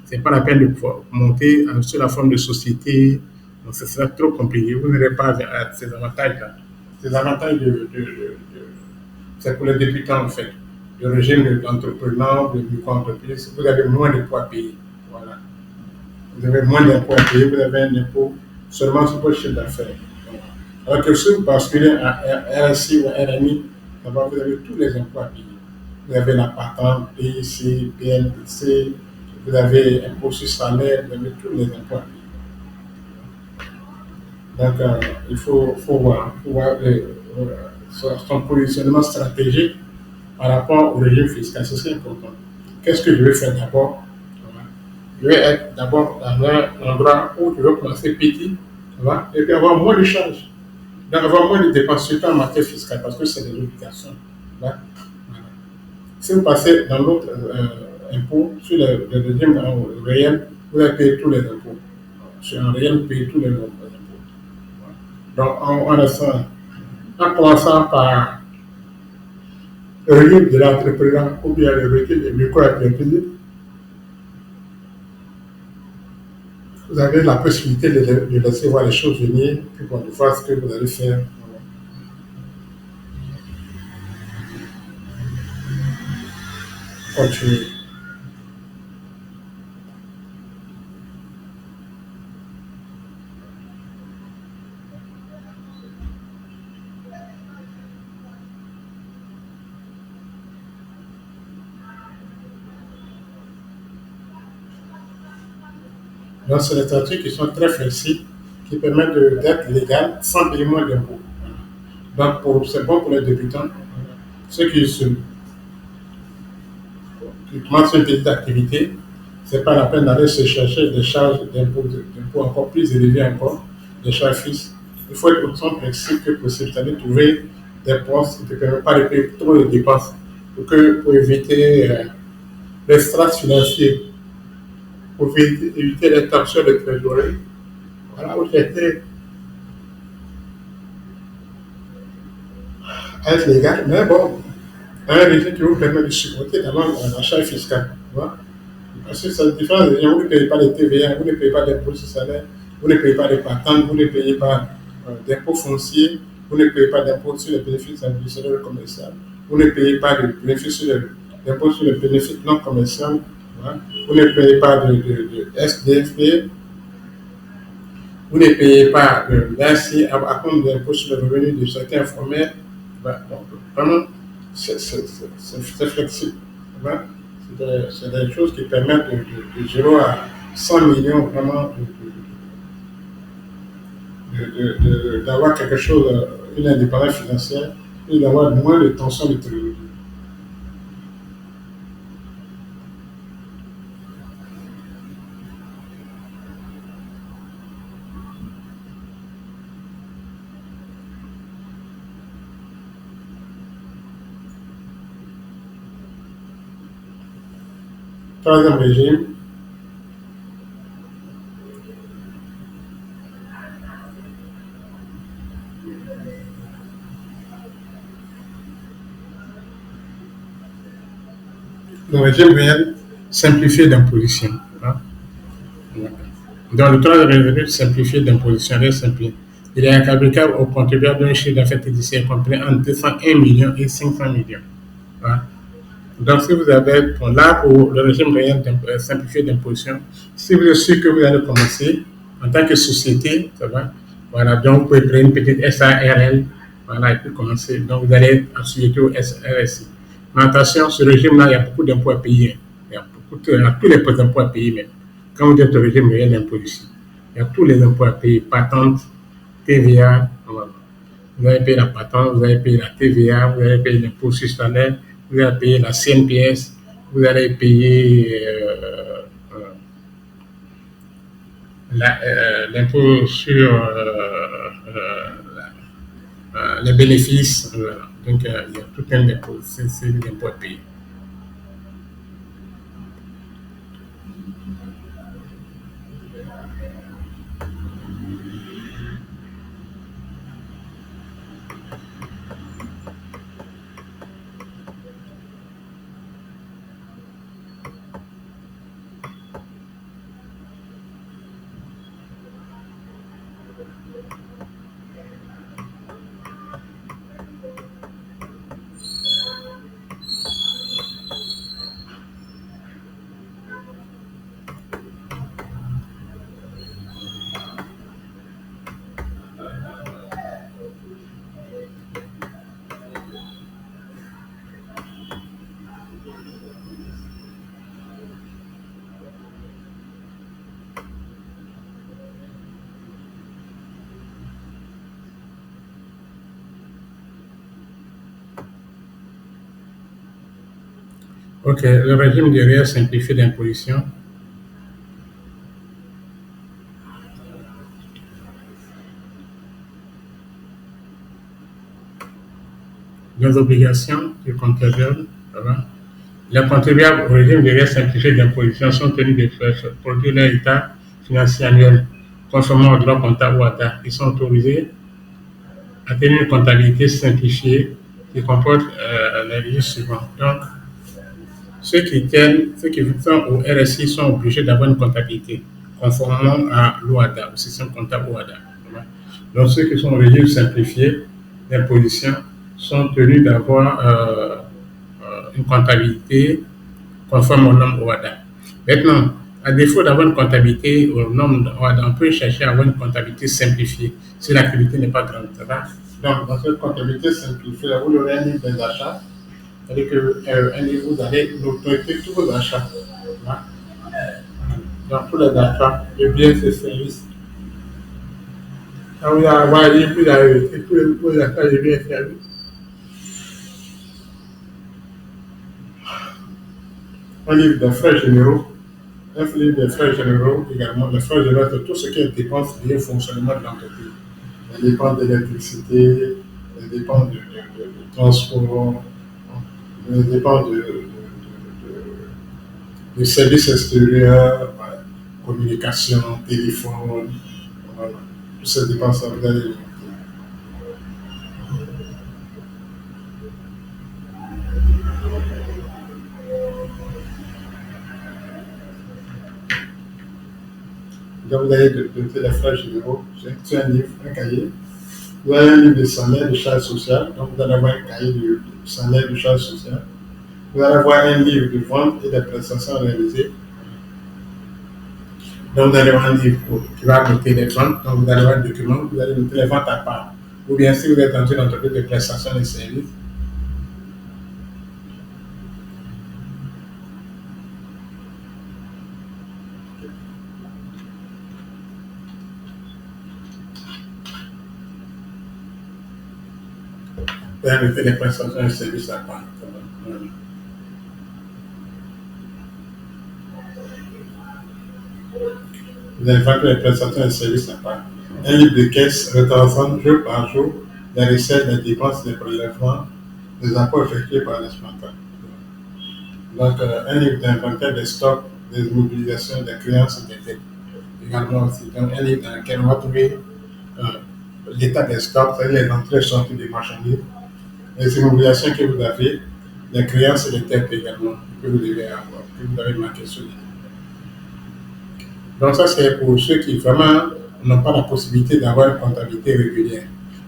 Ce n'est pas la peine de pouvoir monter sur la forme de société. Donc, ce sera trop compliqué. Vous n'aurez pas ces avantages-là. Ces avantages c'est pour les débutants, en fait. Le régime d'entrepreneur, de micro-entreprise, vous avez moins de poids à payer. Voilà. Vous avez moins d'impôts à payer, vous avez un impôt seulement sur votre chiffre d'affaires. Alors que si vous basculez à RSI ou RMI, vous avez tous les impôts à payer. Vous avez la patente, PIC, PNPC, vous avez impôt sur salaire, vous avez tous les impôts à payer. Donc, il faut voir son positionnement stratégique par rapport au régime fiscal. C'est important. Qu'est-ce que je vais faire d'abord? Je vais être d'abord dans un endroit où je vais commencer petit, et puis avoir moins de charges, donc avoir moins de dépenses, surtout en matière fiscale, parce que c'est des obligations. Voilà. Si vous passez dans l'autre impôt, sur le régime réel, vous allez payer tous les impôts. Sur un réel, vous payez tous les impôts. Donc, en commençant par le régime de l'entrepreneur ou bien le régime des micro-entreprises, vous avez la possibilité de laisser voir les choses venir, puis de voir ce que vous allez faire. Continuer. Donc, c'est des statuts qui sont très flexibles, qui permettent d'être légal sans payer moins d'impôts. Donc, c'est bon pour les débutants. Ceux qui commencent une petite activité, ce n'est pas la peine d'aller se chercher des charges d'impôts encore plus élevées encore, des charges fixes. Il faut être autant flexible que possible, c'est-à-dire trouver des postes qui ne te permettent pas de payer trop de dépenses pour éviter les strates financiers, pour éviter les tensions de trésorerie. Voilà où j'étais être légal, mais bon, un régime qui vous permet de supporter d'abord la charge fiscale. Parce que c'est différent des gens, vous ne payez pas les TVA, vous ne payez pas d'impôts sur salaire, vous ne payez pas de patentes, vous ne payez pas d'impôts fonciers, vous ne payez pas d'impôts sur les bénéfices individuels commerciaux, vous ne payez pas d'impôts sur les bénéfices non commerciaux, vous ne payez pas de SDFP, vous ne payez pas d'ACI à compte d'impôts sur le revenu de certains informels. Donc, vraiment, c'est flexible. C'est des choses qui permettent de 0 à 100 millions vraiment d'avoir quelque chose, une indépendance financière et d'avoir moins de tension de trésorerie. Troisième régime, le régime réel simplifié d'imposition. Dans le troisième régime simplifié d'imposition, il est applicable aux contribuables d'un chiffre d'affaires judiciaire compris entre 201 millions et 500 millions. Donc, si vous avez, là, pour le régime réel simplifié d'imposition, si vous êtes sûr que vous allez commencer en tant que société, ça va, voilà, donc vous pouvez créer une petite SARL Voilà, et puis commencer. Donc, vous allez être assujetti au RSI. Mais attention, ce régime-là, il y a beaucoup d'impôts à payer. Il y a tous les impôts à payer même. Quand vous êtes au régime réel d'impôt ici, il y a tous les impôts à payer, patente, TVA, voilà. Vous allez payer la patente, vous allez payer la TVA, vous allez payer l'impôt sur salaire, vous allez payer la CNPS, vous allez payer l'impôt sur les bénéfices. Donc, il y a tout un impôt, c'est l'impôt à payer. Ok, le régime de REER simplifié d'imposition. Les obligations du contribuable. Voilà. Les contribuables au régime de REER simplifié d'imposition sont tenus de faire produire leur état financier annuel conformément au droit comptable ou ADA. Ils sont autorisés à tenir une comptabilité simplifiée qui comporte les registres suivants. Donc, ceux qui sont au RSI sont obligés d'avoir une comptabilité conformément à l'OADA, au système comptable OADA. Donc, ceux qui sont au régime simplifié d'imposition sont tenus d'avoir une comptabilité conforme aux normes OADA. Maintenant, à défaut d'avoir une comptabilité aux normes OADA, on peut chercher à avoir une comptabilité simplifiée si l'activité n'est pas grande. Donc, dans cette comptabilité simplifiée, vous aurez un livre des achats, c'est-à-dire qu'un livre, vous allez noter tous vos achats. Voilà. Donc, tous les achats, les biens et services. Quand vous allez avoir un livre, vous allez noter tous vos achats, les biens et services. Un livre des frais généraux, un livre des frais généraux également. Les frais généraux, c'est tout ce qui est dépenses liées au fonctionnement de l'entreprise. Les dépenses d'électricité, les dépenses de transport, les dépenses de services extérieurs, voilà, communication, téléphone, voilà. Toutes ces dépenses-là, vous allez les noter. Donc, vous allez noter les frais généraux. C'est un livre, un cahier. Vous avez un livre de salaire, de charges sociales. Donc, vous allez avoir un cahier de salaire, de charges sociales. Vous allez avoir un livre de vente et des prestations réalisées. Donc, vous allez avoir un livre qui va noter les ventes. Donc, vous allez avoir un document, vous allez noter les ventes à part. Ou bien, si vous êtes dans une entreprise de prestations de services, vous allez noter les prestations de services à part. Vous allez faire les prestations de services à part. Un livre de caisse retraçant jour par jour les recettes, les dépenses, les prélèvements, les apports effectués par l'exploitant. Donc, un livre d'inventaire des stocks, des mobilisations, des créances et des dettes. Également aussi. Donc, un livre dans lequel on va trouver euh, l'état des stocks, c'est-à-dire les entrées et sorties des marchandises, les immobilisations que vous avez, les créances et les dettes également que vous devez avoir, que vous avez marqué sur les. Donc ça, c'est pour ceux qui vraiment n'ont pas la possibilité d'avoir une comptabilité régulière.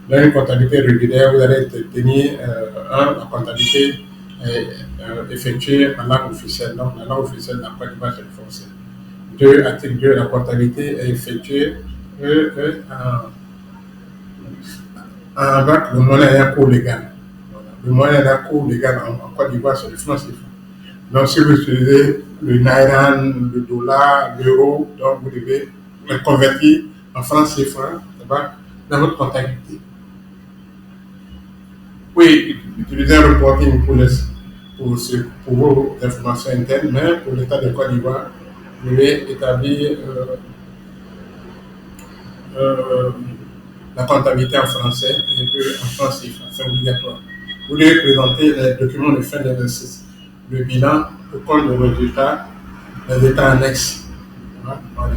Dans une comptabilité régulière, vous allez tenir, la comptabilité effectuée en langue officielle. Donc la langue officielle n'a pas d'image français. Deux, article 2, la comptabilité est effectuée en Donc, le monnaie est un cours légal. Voilà. Le monnaie est un cours légal en Côte d'Ivoire, c'est le franc CFA. Donc, si vous utilisez le naira, le dollar, l'euro, donc vous devez le convertir en francs CFA dans votre comptabilité. Oui, utiliser un reporting pour vos informations internes, mais pour l'État de Côte d'Ivoire, vous devez établir euh, la comptabilité en français et puis en francs CFA. C'est obligatoire. Vous devez présenter les documents de fin d'exercice, le bilan, le compte de résultat, les états annexes. Voilà.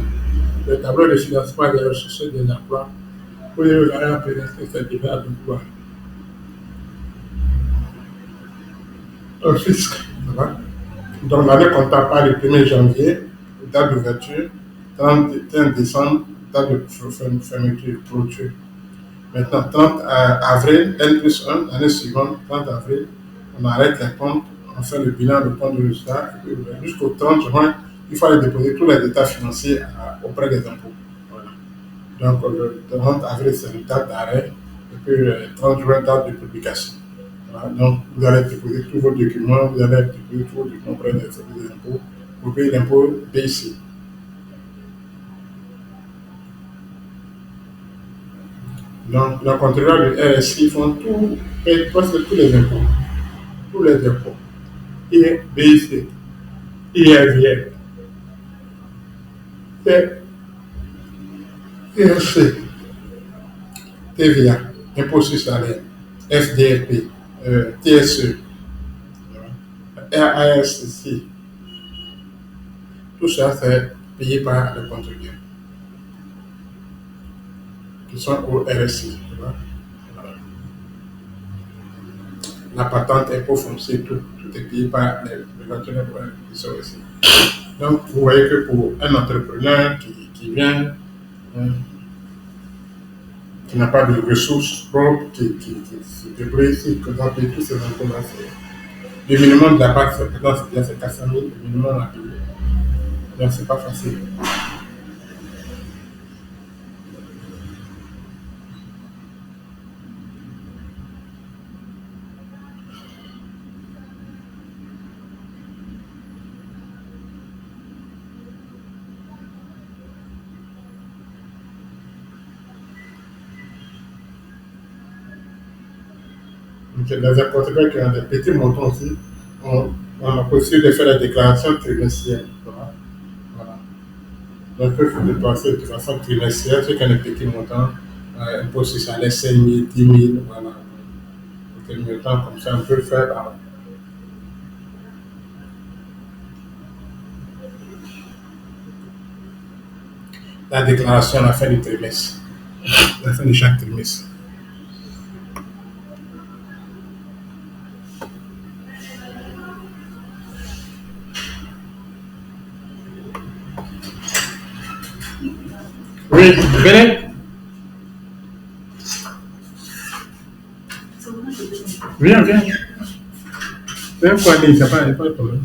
Le tableau de financement des ressources et des emplois. Vous devez regarder ces divers emplois. Un fisc. Voilà. Donc l'année comptable part du 1er janvier, date d'ouverture, 31 décembre, date de fermeture, clôture. Maintenant, 30 avril, N plus 1, l'année suivante, 30 avril, on arrête les comptes, on fait le bilan, le compte de résultat, jusqu'au 30 juin, il faut aller déposer tous les états financiers auprès des impôts. Voilà. Donc, le 30 avril, c'est une date d'arrêt, et puis le 30 juin, date de publication. Voilà. Donc, vous allez déposer tous vos documents, vous allez déposer tous vos documents auprès des services des impôts pour payer l'impôt ici. Donc, les contrôleurs du RSI font tout, et presque tous les impôts. Tous les impôts. BIC, IRVR, TRC, TVA, impôt sur salaire, FDRP, TSE, RASC, tout ça c'est payé par les contribuables qui sont au RSI. Voilà. La patente, impôt foncier, tout est payé par les contribuables qui sont ici. Donc, vous voyez que pour un entrepreneur qui vient, qui n'a pas de ressources propres, qui se débrouille ici, qui doit payer tous ces impôts-là, le minimum de la part, c'est 400 000, le minimum à payer. Donc, c'est pas facile. Donc, les importateurs qui ont des petits montants aussi, on a possible de faire la déclaration trimestrielle. Voilà. Voilà. Donc, il faut dépenser de façon trimestrielle, ceux qui ont des petits montants, impôt sur salaire 5 000, 10 000, voilà. Des montants comme ça, on peut le faire. La déclaration à la fin du trimestre, à la fin de chaque trimestre. Oui, venez. Viens, viens. Viens quoi dire, ça pas de problème.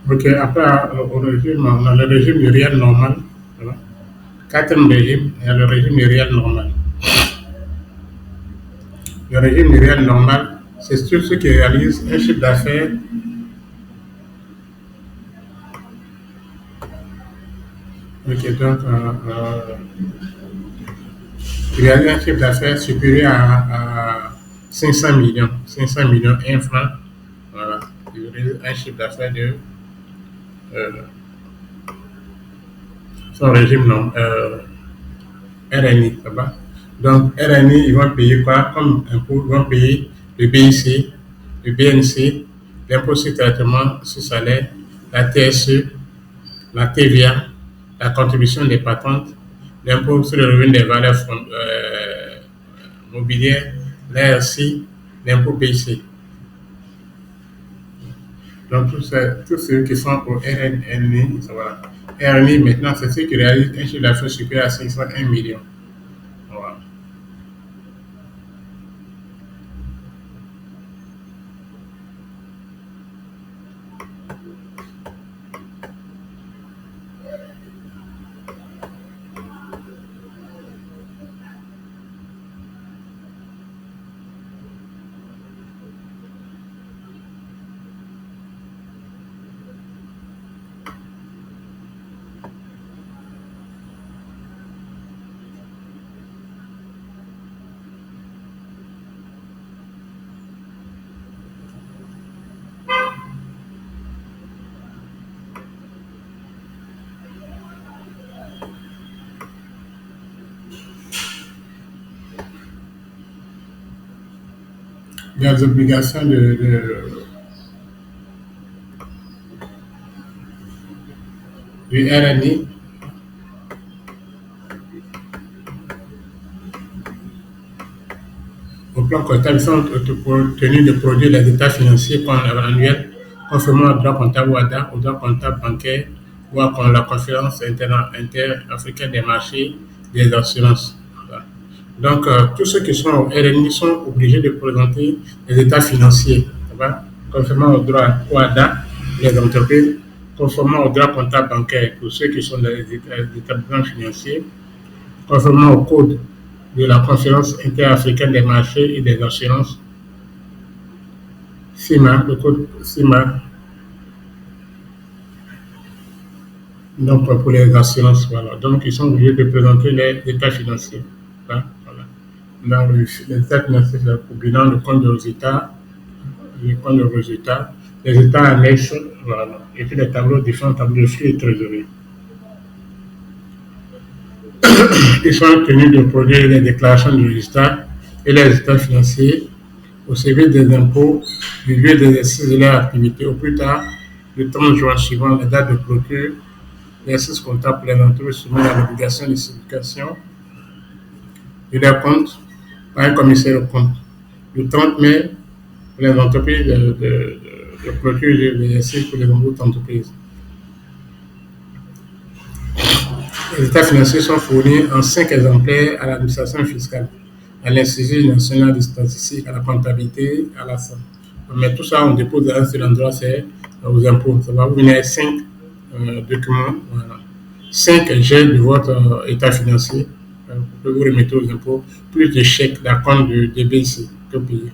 Ok, après, au régime, on a le régime du réel normal. Voilà. Quatrième régime, il y a le régime du réel normal. Le régime du réel normal, c'est ceux qui réalisent un chiffre d'affaires. Ok, donc, il réalise un chiffre d'affaires supérieur à 500 millions. 500 millions, 1 franc. Voilà. Il réalise un chiffre d'affaires de son régime non, RNI, ça va. Donc, RNI, ils vont payer quoi comme impôt? Ils vont payer le BIC, le BNC, l'impôt sur traitement sur salaire, la TSE, la TVA, la contribution des patentes, l'impôt sur le revenu des valeurs mobilières, l'ARC, l'impôt BIC. Donc, tous ceux qui sont au RNI, ça va. RNI, maintenant, c'est ceux qui réalisent un chiffre d'affaires supérieur à 501 millions. Voilà. Des obligations du RNI au plan comptable sont tenus de produire les états financiers annuels conformément au droit comptable WADA, au droit comptable bancaire ou à la conférence interafricaine des marchés des assurances. Voilà. Donc, tous ceux qui sont au RNI sont obligés de présenter les états financiers, ça va, conformément au droit WADA, les entreprises, conformément au droit comptable bancaire pour ceux qui sont dans les établissements financiers, conformément au code de la conférence interafricaine des marchés et des assurances, CIMA, le code CIMA, donc pour les assurances, voilà. Donc, ils sont obligés de présenter les états financiers. Hein, voilà. Dans les états financiers, c'est pour bilan, le compte de résultat, le compte de résultat, les états annexes, voilà. Et puis les tableaux, différents tableaux de flux et trésorerie. Ils sont tenus de produire les déclarations de résultats et les états financiers au service des impôts du lieu d'exercice de leur activité au plus tard le 30 juin suivant la date de clôture. L'exercice comptable pour les entreprises soumis à l'obligation de certification de leur compte par un commissaire au compte. Le 30 mai, pour les entreprises de clôture de l'exercice pour les autres entreprises. Les états financiers sont fournis en 5 exemplaires à l'administration fiscale, à l'Institut national de statistique, à la comptabilité, à la SAM. Mais tout ça, on dépose dans un seul endroit, c'est aux impôts. Ça va vous venir 5 documents, voilà. 5 jets de votre état financier que vous remettez aux impôts, plus de chèques d'acompte de DBC que payer.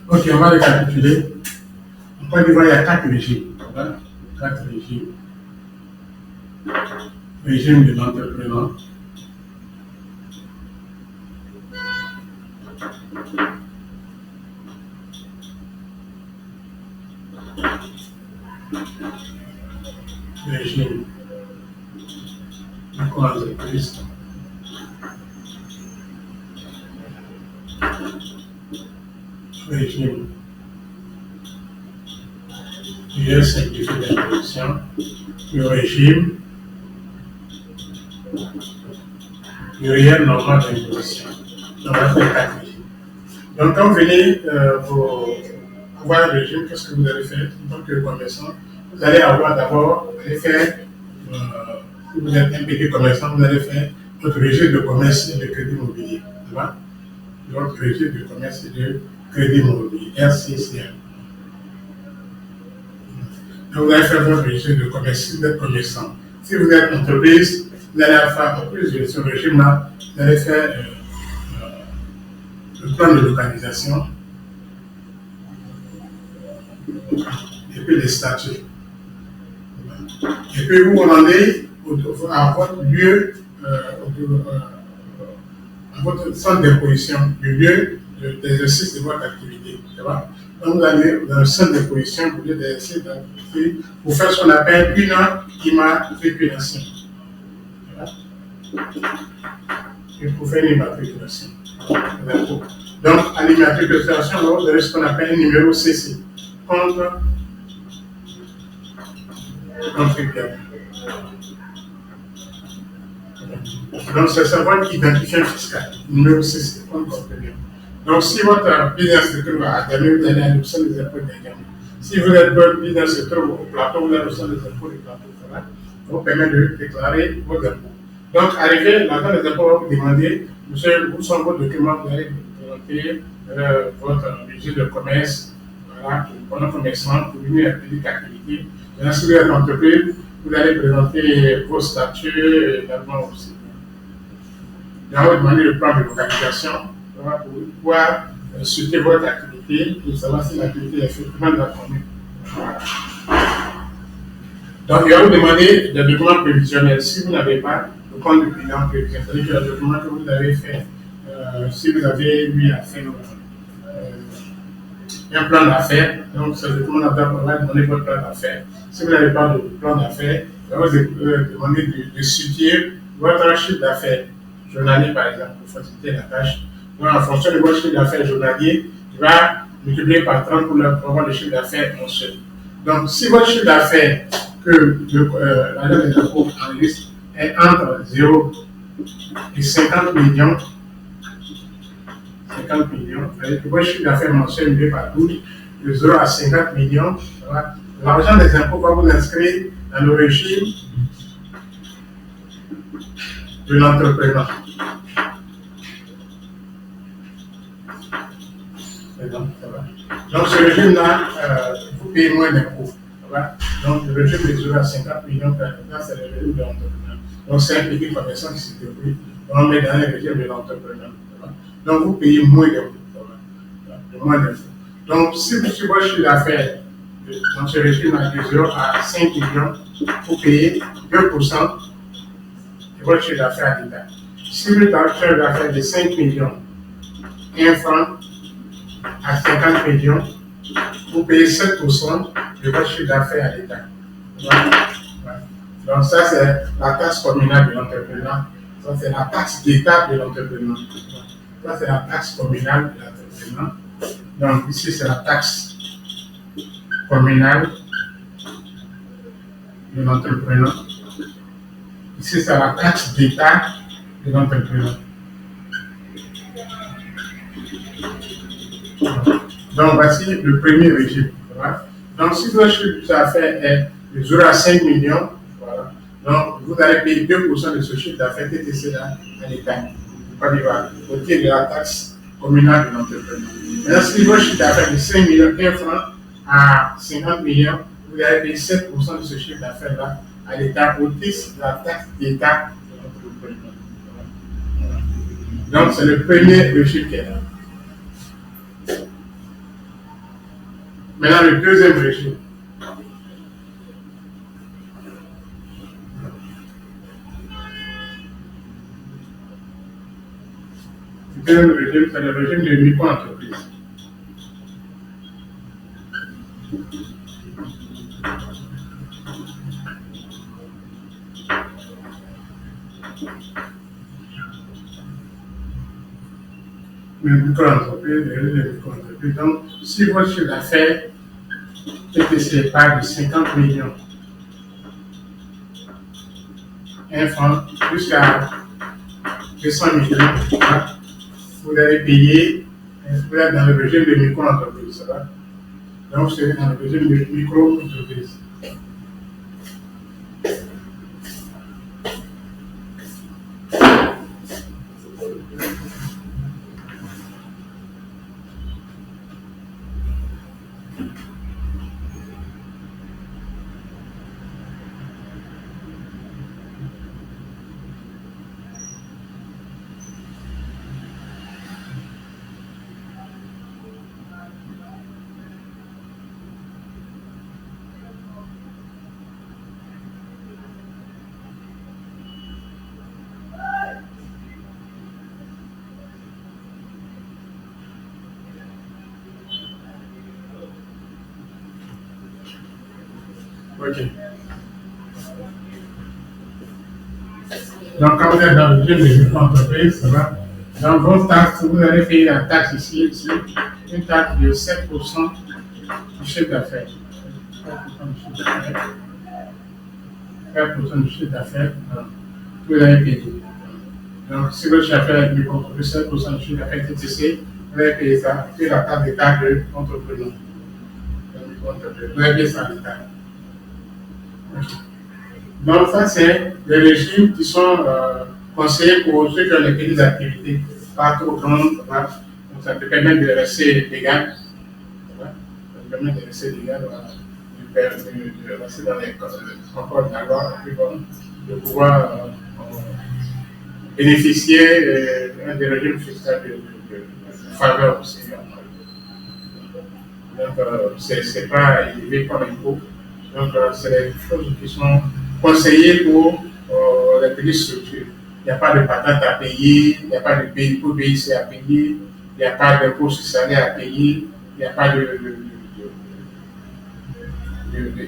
Ok, on va récapituler. En Côte d'Ivoire, il y a 4 régimes. Voilà. 4 régimes. Régime de l'entrepreneur, régime micro-entreprise, régime UE simplifié d'imposition, le régime pluriel normal d'imposition. Donc, on va faire 4 régimes. Donc, quand vous venez pour avoir un régime, qu'est-ce que vous allez faire en tant que commerçant? Vous allez avoir d'abord, vous allez faire, si vous êtes un petit commerçant, vous allez faire votre régime de commerce et de crédit immobilier. Votre régime de commerce et de crédit immobilier, RCCM. Donc, vous allez faire votre régime de commerce si vous êtes commerçant. Si vous êtes entreprise, vous allez faire, en plus de ce régime-là, vous allez faire le plan de localisation et puis les statuts. Et puis vous vous rendez à votre lieu, à votre centre d'imposition, le lieu d'exercice de votre activité. Donc vous allez dans le centre d'imposition pour l'exercice d'activité pour faire ce qu'on appelle une immatriculation. Et pour faire une immatriculation. Donc à l'immatriculation, vous avez ce qu'on appelle un numéro CC, compte contribuable. Donc c'est votre identifiant fiscal, numéro CC, compte contribuable. Donc si votre business se trouve à Agamé, vous allez à l'option des impôts d'Agamé. Si votre business se trouve au plateau, vous allez à l'option des impôts du plateau. Ça vous permet de déclarer vos impôts. Donc, arrivé, l'agent des impôts va vous demander, monsieur, où sont vos documents, vous allez présenter votre registre de commerce, voilà, pour nos commerçants, pour une petite activité. Maintenant, si vous êtes entreprise, vous allez présenter vos statuts également aussi. Il va vous demander le plan de localisation, voilà, pour pouvoir suivre votre activité et savoir si l'activité est effectivement dans la commune. Donc, il va vous demander des documents prévisionnels. Si vous n'avez pas le compte de bilan prévisionnel, c'est-à-dire le document que vous avez fait, si vous avez eu à faire un plan d'affaires, donc ce document va demander votre plan d'affaires. Si vous n'avez pas de plan d'affaires, il va vous demander de situer votre chiffre d'affaires journalier, par exemple, pour faciliter la tâche. Donc, en fonction de votre chiffre d'affaires journalier, il va multiplier par 30 pour avoir le chiffre d'affaires mensuel. Donc, si votre chiffre d'affaires que l'agent des impôts enregistre est entre 0 et 50 millions, c'est-à-dire que votre chiffre d'affaires mensuel multiplié par 12, de 0 à 50 millions, voilà, l'agent des impôts va vous inscrire dans le régime de l'entrepreneur. Donc, ce régime-là, vous payez moins d'impôts. Donc, le régime de 0 à 50 millions, c'est le régime de l'entrepreneur. Donc, c'est un petit commerçant qui s'est débrouillé. On met dans le régime de l'entrepreneur. Donc, vous payez moins d'impôts. Donc, si vous suivez votre chiffre d'affaires dans ce régime-là de 0 à 5 millions, vous payez 2% de votre chiffre d'affaires à l'État. Si vous avez un chiffre d'affaires de 5 millions, 1 franc à 50 millions, vous payez 7% de votre chiffre d'affaires à l'État. Voilà. Donc ça, c'est la taxe communale de l'entrepreneur. Ça, c'est la taxe d'État de l'entrepreneur. Ça, c'est la taxe communale de l'entrepreneur. Donc ici, c'est la taxe communale de l'entrepreneur. Ici, c'est la taxe d'État de l'entrepreneur. Donc, voici le premier régime. Voilà. Donc, si votre chiffre d'affaires est de 0 à 5 millions, voilà, donc vous allez payer 2% de ce chiffre d'affaires TTC là à l'État. Au titre de la taxe communale de l'entrepreneur. Maintenant, si votre chiffre d'affaires est de 5 millions, 1 franc à 50 millions, vous allez payer 7% de ce chiffre d'affaires là à l'État au titre de la taxe d'État de l'entrepreneur. Donc, c'est le premier régime qui est là. Maintenant, le deuxième régime. Le deuxième régime, c'est le régime de micro-entreprise. Les micro-entreprises, les micro-entreprises. Donc, si votre chiffre d'affaires TTC part de 50 millions, un franc, jusqu'à 200 millions, hein, vous allez payer, vous êtes dans le régime de micro-entreprise, ça va? Donc, c'est dans le régime de micro-entreprise. Ok. Donc, quand vous êtes dans le régime de micro-entreprise, ça va? Dans vos taxes, vous allez payer la taxe ici, une taxe de 7% du chiffre d'affaires. 4% du chiffre d'affaires, vous allez payer. Donc, si votre chiffre d'affaires est micro-entreprise, 7% du chiffre d'affaires TTC, vous allez payer ça, puis la taxe d'État de l'entrepreneur. Vous allez payer ça à l'État. Donc, ça, c'est les régimes qui sont conseillés pour ceux qui ont des petites activités, pas trop grandes. Voilà. Donc, ça te permet de rester légal. Voilà. Ça te permet de rester légal, voilà. De rester dans les concords de la loi, et puis bon, de pouvoir bénéficier des régimes fiscaux de faveur aussi. Donc, c'est pas élevé comme impôt. Donc, c'est des choses qui sont conseillées pour les petites structures. Il n'y a pas de patente à payer, il n'y a pas de PIC à payer, il n'y a pas d'impôt sur salaire à payer, il n'y a pas de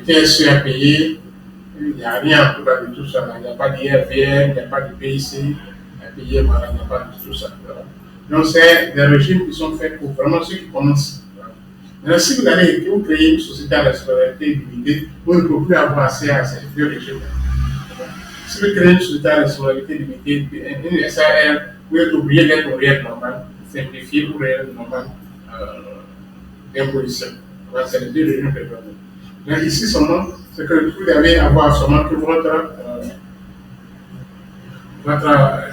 TSE à payer, il n'y a rien en tout cas de tout ça. Il n'y a pas d'IRVM, il n'y a pas de PIC à payer, voilà, il n'y a pas de tout ça. Voilà. Donc, c'est des régimes qui sont faits pour vraiment ceux qui commencent. Maintenant, si vous allez vous créer une société à responsabilité limitée, vous ne pouvez plus avoir accès à ces deux régimes. Si vous créez une société à responsabilité limitée, une SAR, vous êtes obligé d'être au réel normal, simplifié ou réel normal d'imposition. Voilà, c'est les deux régimes que je donne. Donc, ici seulement, c'est que vous devez avoir seulement que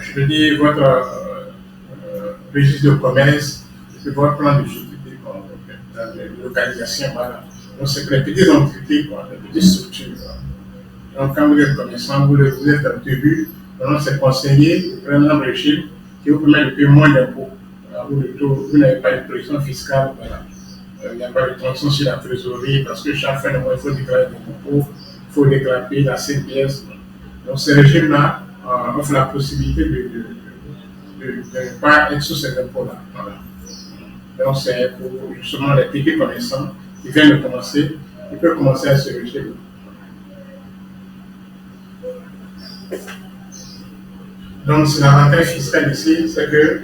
je veux dire, votre registre de commerce, et votre plan de société, de localisation, voilà. Donc, c'est que les petites entités, quoi, les petites structures. Voilà. Donc, quand vous êtes commerçant, vous êtes au début, donc c'est conseillé de prendre un régime qui vous permet de payer moins d'impôts. Voilà, vous n'avez pas de pression fiscale, voilà. Il n'y a pas de tension sur la trésorerie parce que chaque fin de mois, il faut déclarer des impôts, il faut déclarer la CPS. Donc, ce régime-là offre la possibilité de ne pas être sous ces impôts-là. Voilà. Donc, c'est pour justement les petits commerçants qui viennent de commencer, ils peuvent commencer à ce régime. Donc, c'est l'avantage fiscal ici, c'est que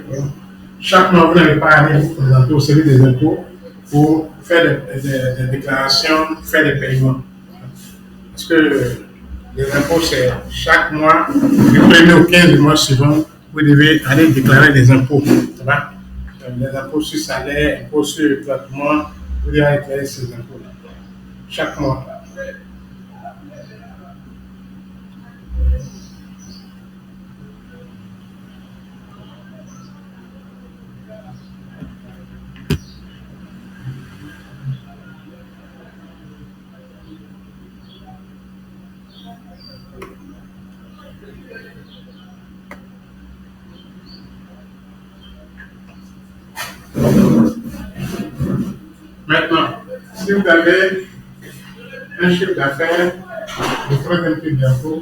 chaque mois, vous n'allez pas aller vous présenter au service des impôts pour faire des déclarations, faire des paiements. Parce que les impôts, c'est chaque mois, du 1er au 15 du mois suivant, vous devez aller déclarer des impôts. Ça va? Les impôts sur salaire, impôts sur traitement, vous devez aller déclarer ces impôts-là. Chaque mois. Maintenant, si vous avez un chiffre d'affaires de troisième type d'impôt,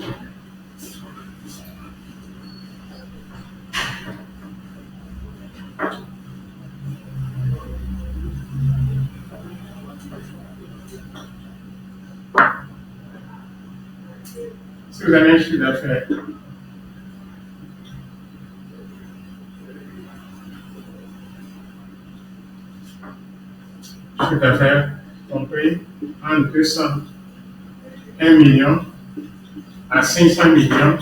si vous avez un chiffre d'affaires, compris entre 201 millions à 500 millions,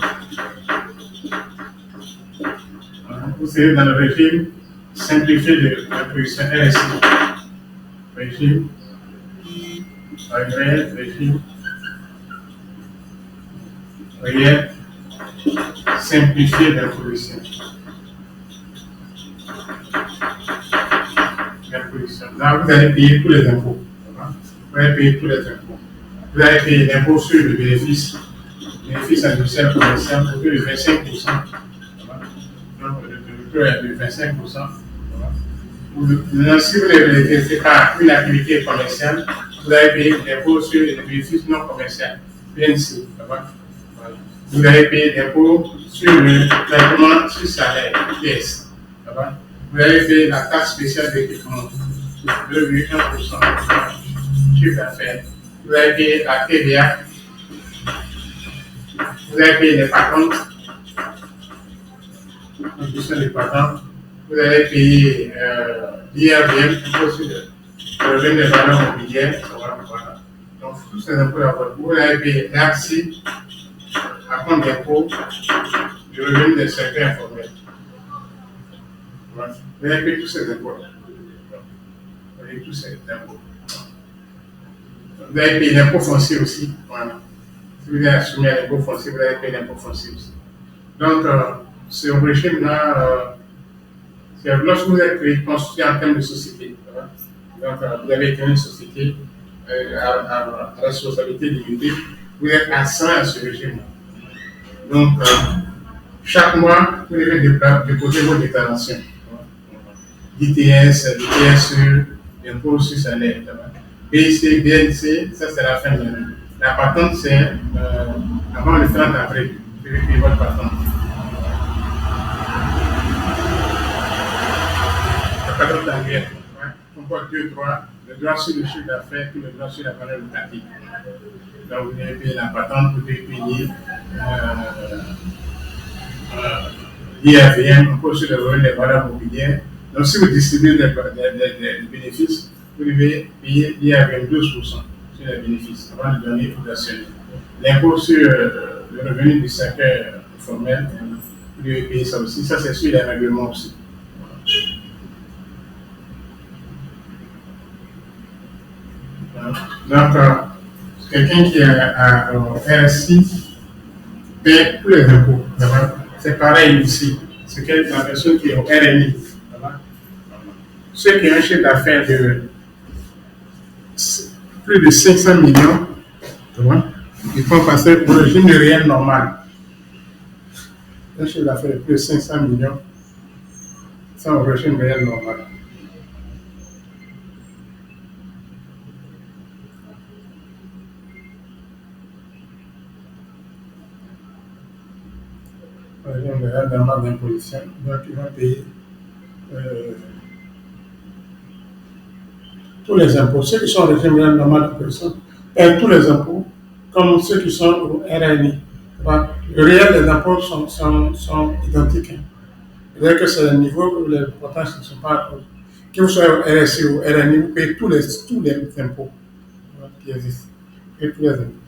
vous serez dans le régime simplifié de l'imposition RSI. Régime, régime réel simplifié d'imposition. Là, vous allez payer tous les impôts. Vous allez payer tous les impôts. Vous allez payer l'impôt sur le bénéfice industriel commercial autour de 25%. Donc, le taux est de 25%. Maintenant, si vous n'exercez pas une activité commerciale, vous allez payer l'impôt sur les bénéfices non commerciaux, BNC. Voilà. Vous allez payer l'impôt sur le traitement sur salaire, PS. Vous allez payer la taxe spéciale d'équipement, 2,1% chiffre d'affaires. Vous allez payer la TVA, vous allez payer les patentes, contribution des patentes, vous allez payer l'IRVM, impôt sur le revenu des valeurs mobilières. Voilà. Donc, tous ces impôts d'abord, vous allez payer l'AXI, à compte d'impôt, du revenu des secteurs informels. Voilà. Vous allez payer tous ces impôts. Vous allez tous ces impôts. Vous allez payer l'impôt foncier aussi. Voilà. Si vous avez assumé l'impôt foncier, vous allez payer l'impôt foncier aussi. Donc, ce régime-là, lorsque vous êtes constitué en termes de société, donc vous avez été une société à responsabilité limitée, vous êtes assent à ce régime-là. Donc, chaque mois, vous devez déposer vos déclarations d'ITS, d'ITSE, d'impôt sur salaire. BIC, BNC, ça c'est la fin de l'année. La patente, c'est avant le 30 avril. Vous devez payer votre patente. La patente annuelle. On voit deux droits, le droit sur le chiffre d'affaires et le droit sur la valeur locative. Donc vous devez payer la patente, vous devez payer l'IRVM, impôt sur le revenu des valeurs mobilières. Donc si vous distribuez des bénéfices, vous devez payer l'IRVM 12% sur les bénéfices avant de donner aux actionnaires. L'impôt sur le revenu du secteur informel, vous devez payer ça aussi. Ça, c'est sur les règlements aussi. Donc, quelqu'un qui a un RSI paie tous les impôts. C'est pareil ici. C'est la personne qui est au RNI. Ceux qui ont un chiffre d'affaires de plus de 500 millions, ils font passer au régime réel normal. Un chiffre d'affaires de plus de 500 millions, c'est au régime réel normal. Le régime réel normal d'imposition, donc ils vont payer tous les impôts. Ceux qui sont au régime réel normal d'imposition payent tous les impôts, comme ceux qui sont au RNI. Le réel des impôts sont identiques. C'est-à-dire que c'est le niveau où les pourcentages ne sont pas. Que vous soyez au RSI ou au RNI, vous payez tous les impôts qui existent. Vous payez tous les impôts.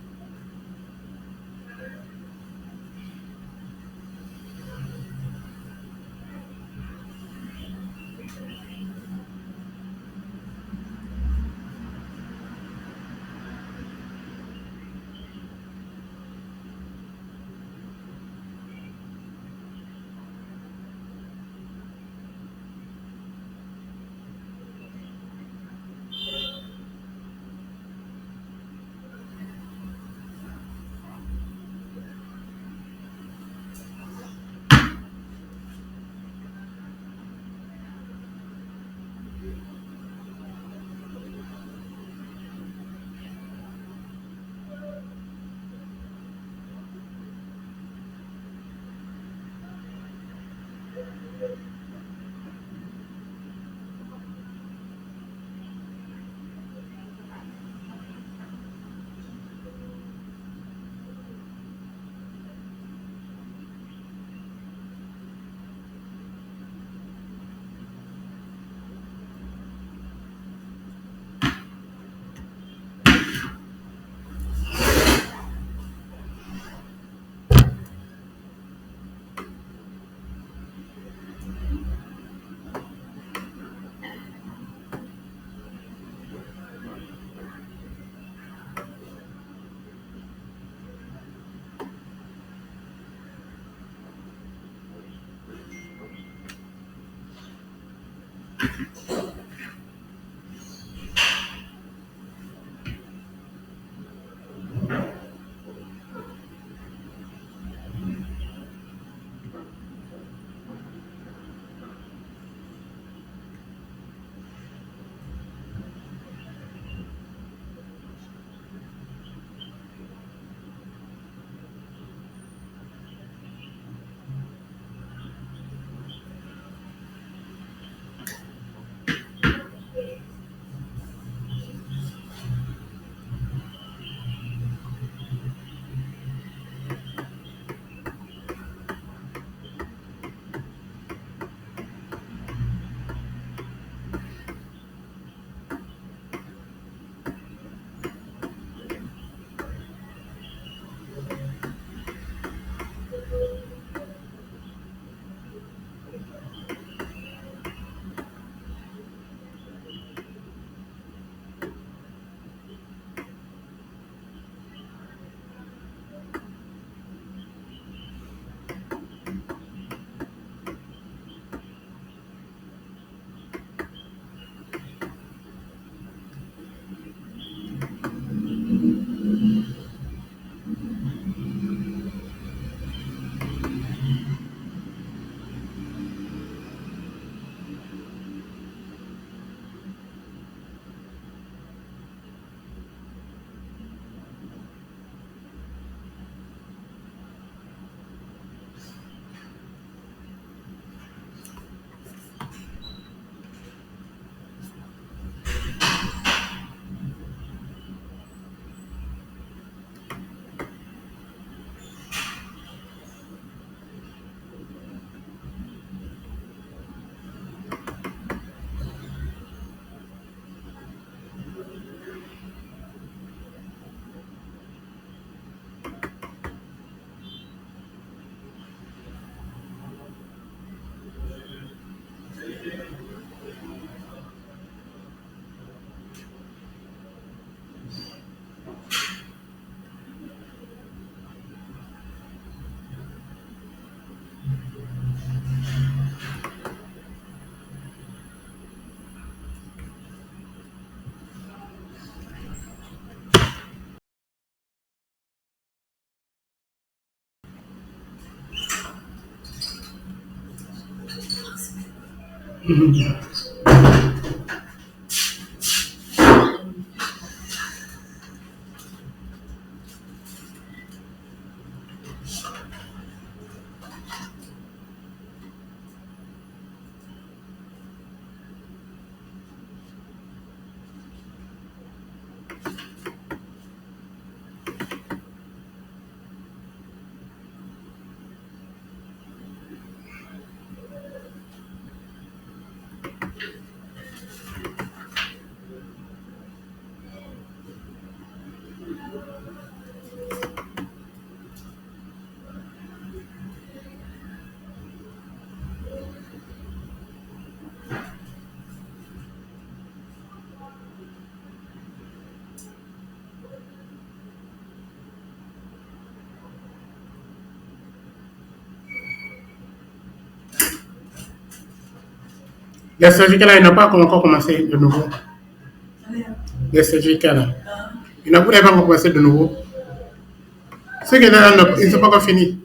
Les stratégies là, ils n'ont pas encore commencé de nouveau. Les stratégies là. Ils n'ont pas encore commencé de nouveau. Ceux qui étaient là, ils ne sont pas encore finis.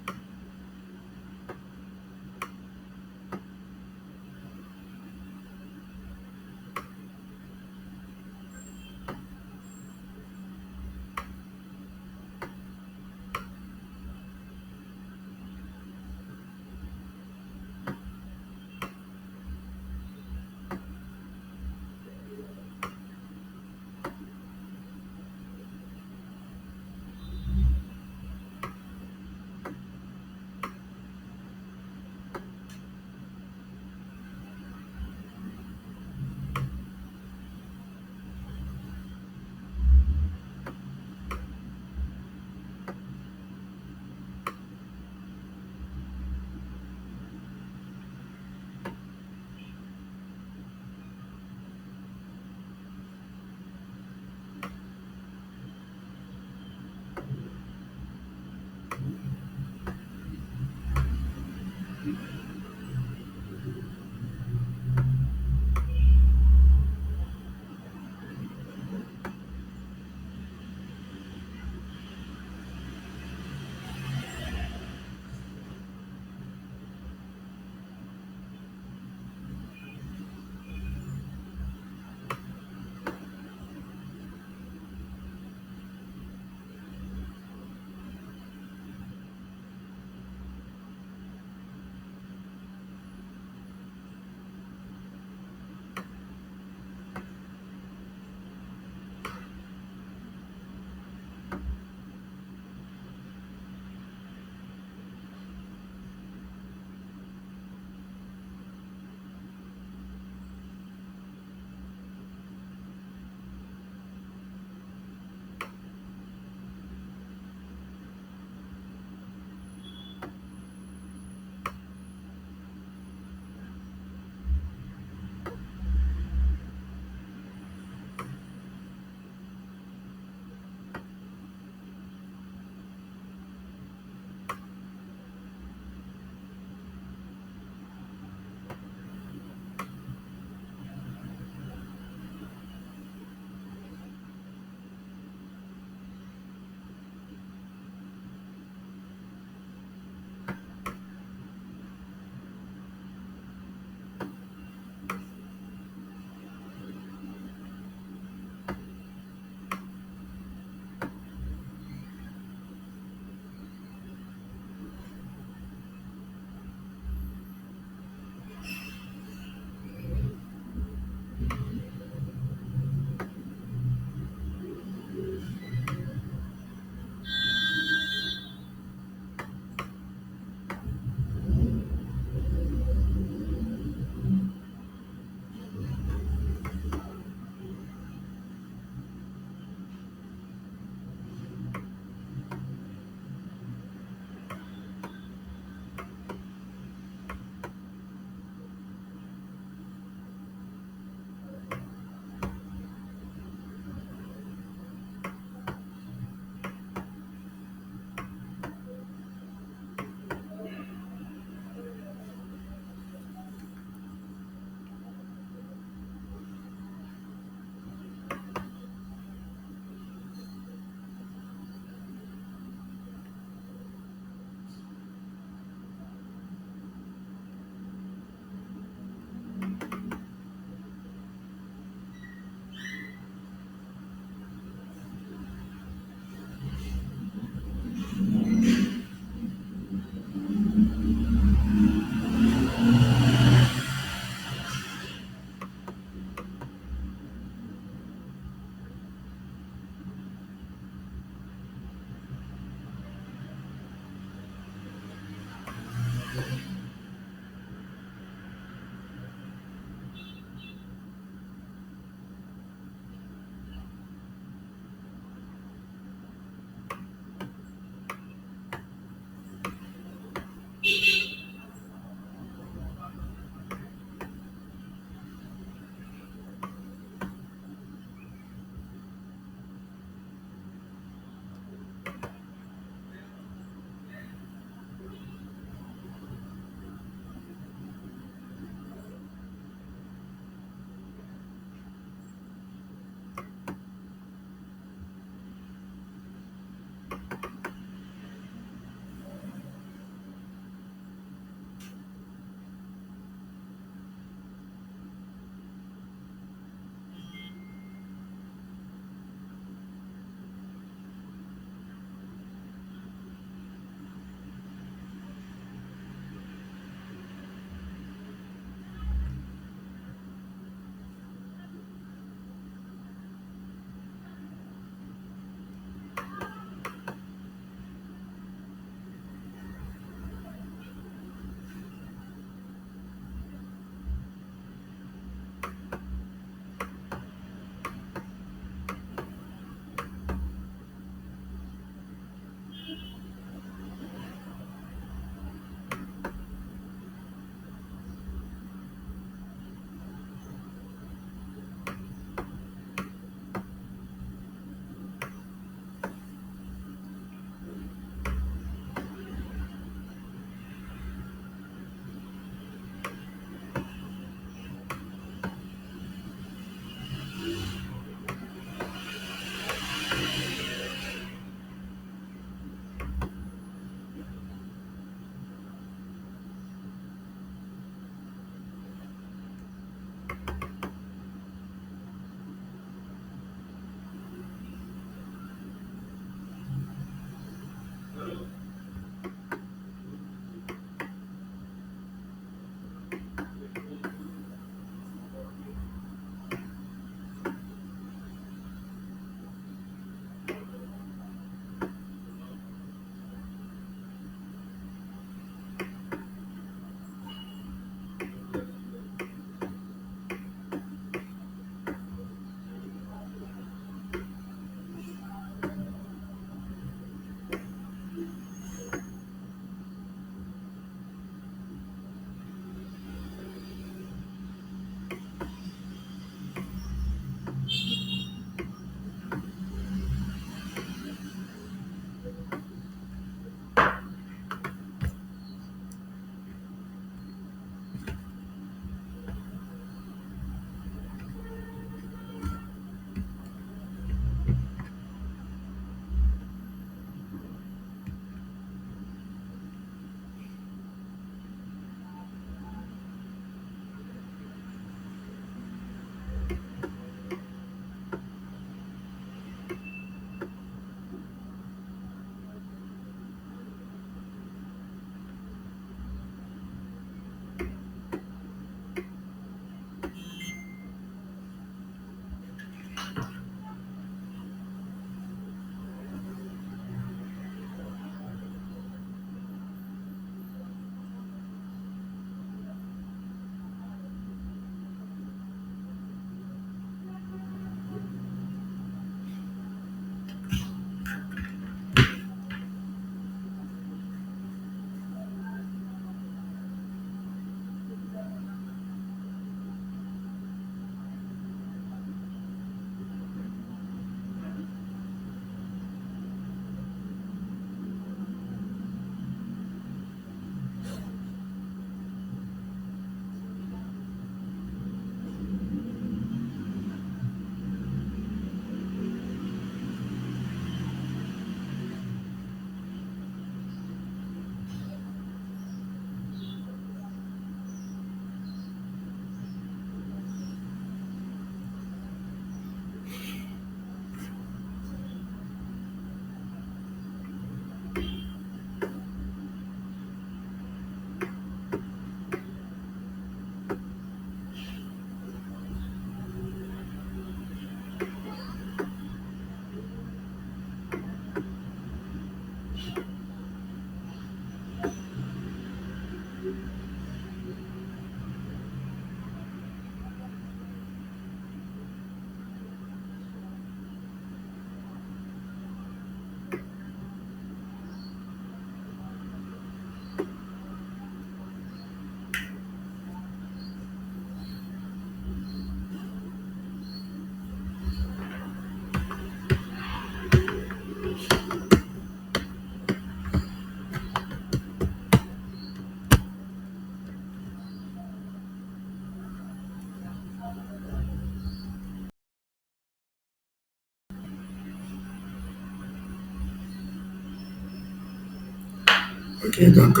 Ok, donc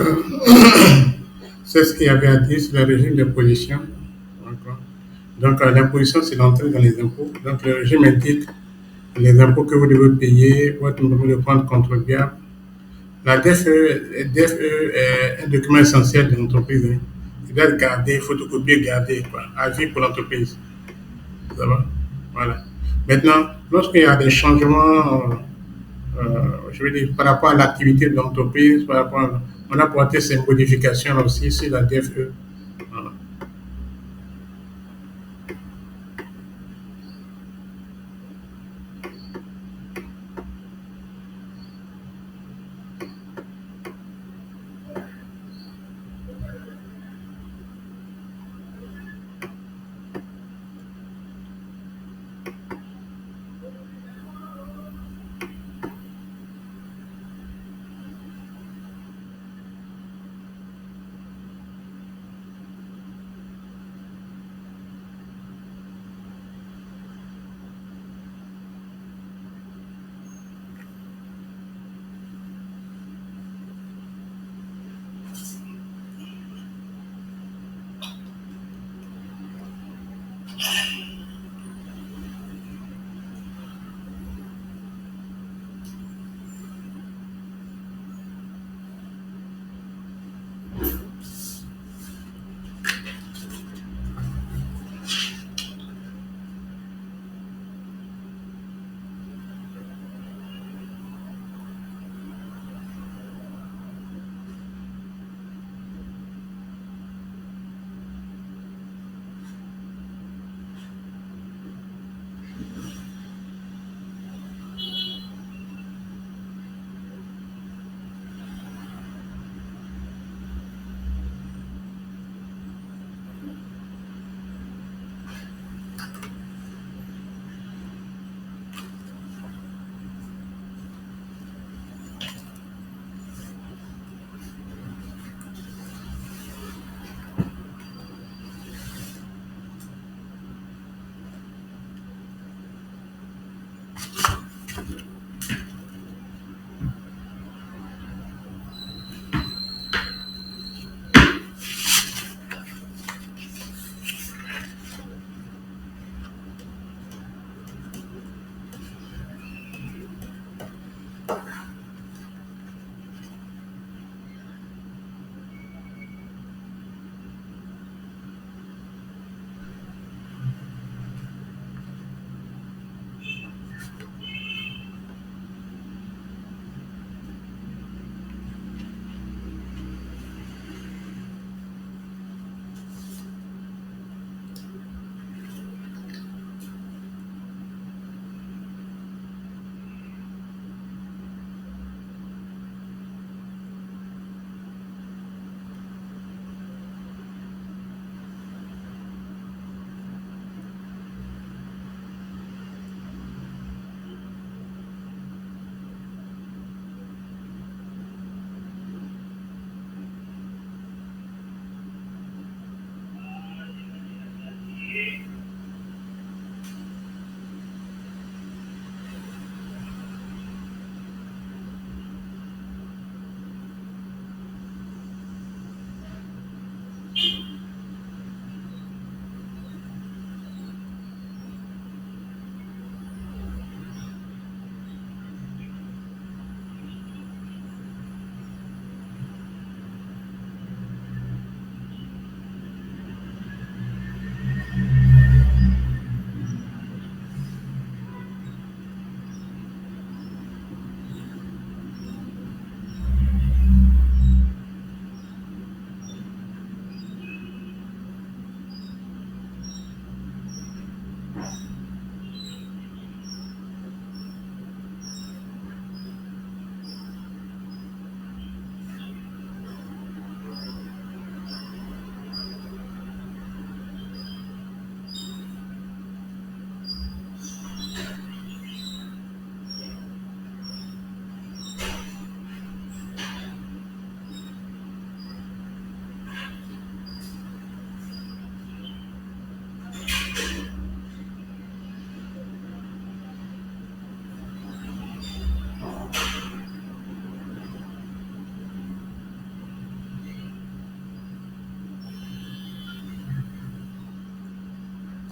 c'est ce qu'il y avait à dire sur le régime de position. D'accord. Donc l'imposition, c'est l'entrée dans les impôts. Donc le régime indique les impôts que vous devez payer, votre numéro de compte contribuable. La DFE est un document essentiel de l'entreprise, hein. Il doit être gardé, photocopié, gardé, quoi, à vie pour l'entreprise. Ça va? Voilà. Maintenant, lorsqu'il y a des changements, je veux dire, par rapport à l'activité de l'entreprise, on a porté ces modifications aussi sur la DFE. Voilà.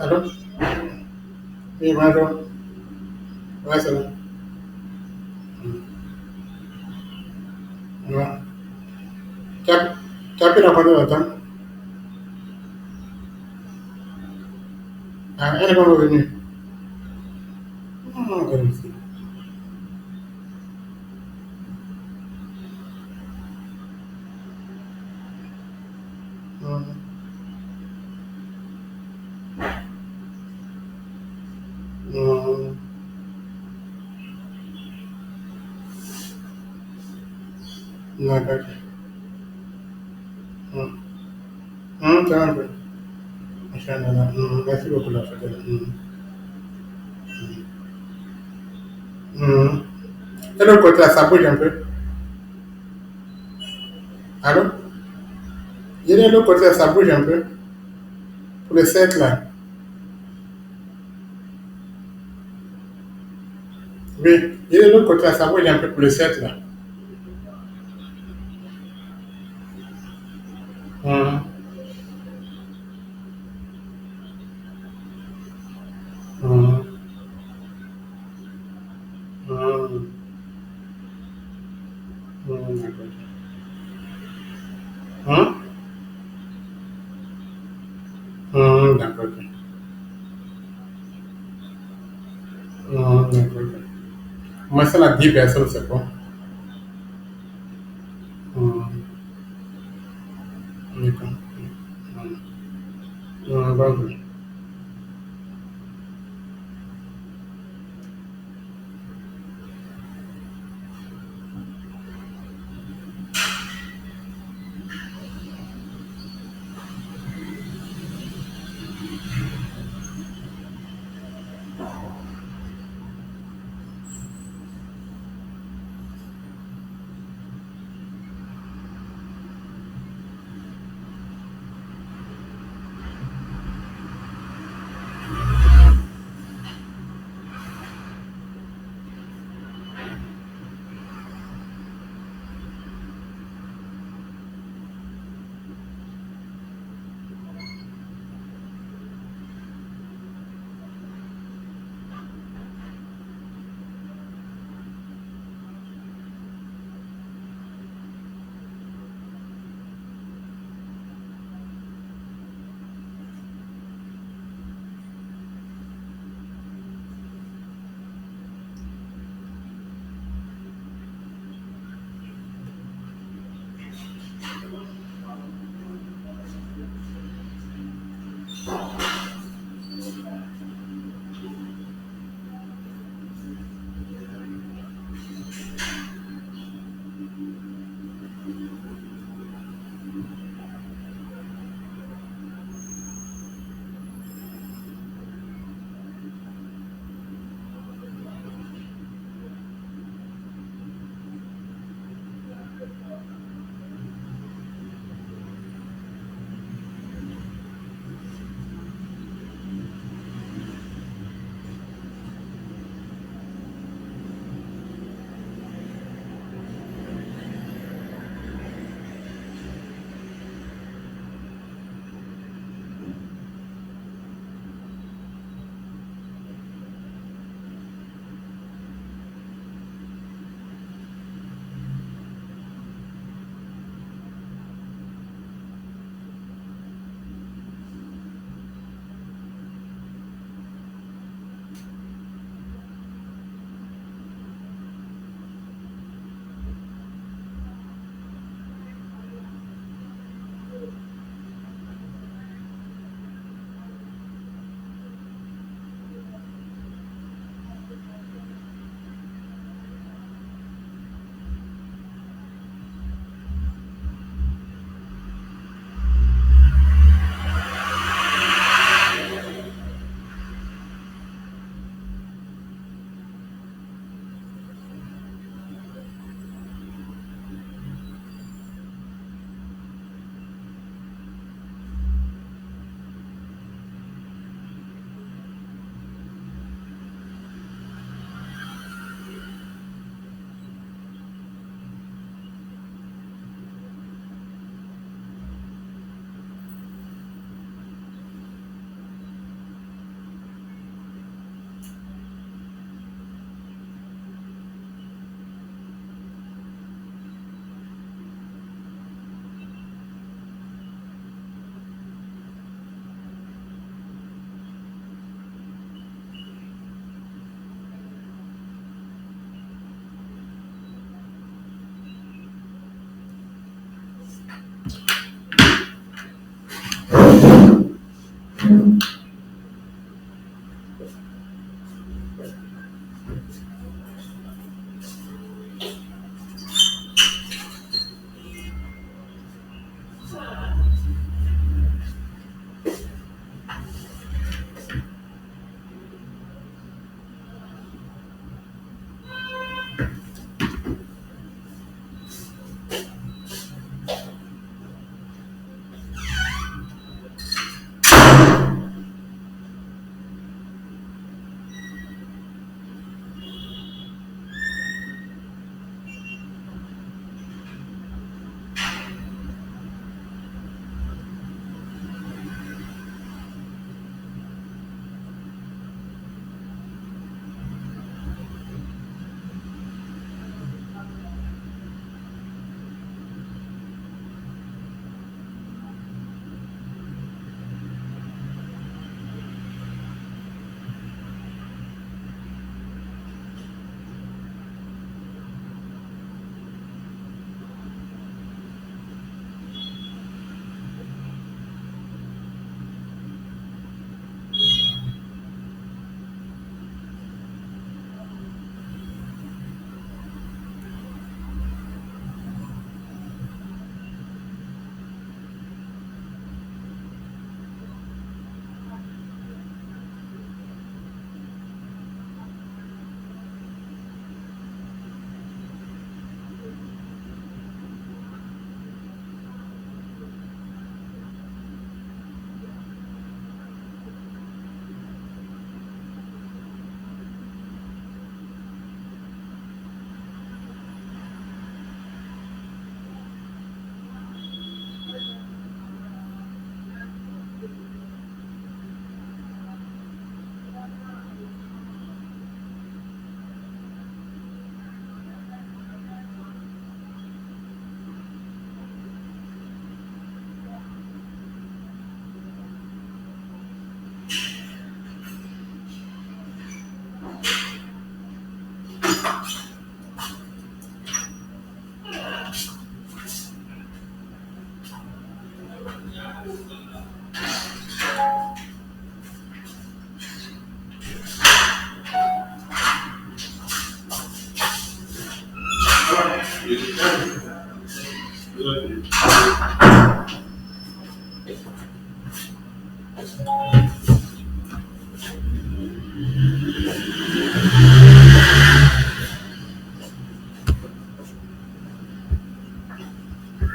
Allô? Oui, bonjour. Ouais, c'est bon. Ouais. Tu as pu rencontrer la dame? Ah, elle est pas revenue. Elle aussi. Hum, hum, d'accord. Hum, c'est un peu. Inch'Allah. Merci beaucoup, la fête. Hum. Et l'autre côté, là, ça bouge un peu. Allô? Il y a l'autre côté, là, ça bouge un peu. Pour le 7, là. Oui. Il y a l'autre côté, là, ça bouge un peu pour le 7, là. Hum, hum, hum, d'accord. Hum, d'accord. D'accord. Moi, c'est la 10 personnes, c'est bon. Hum, d'accord. Bon.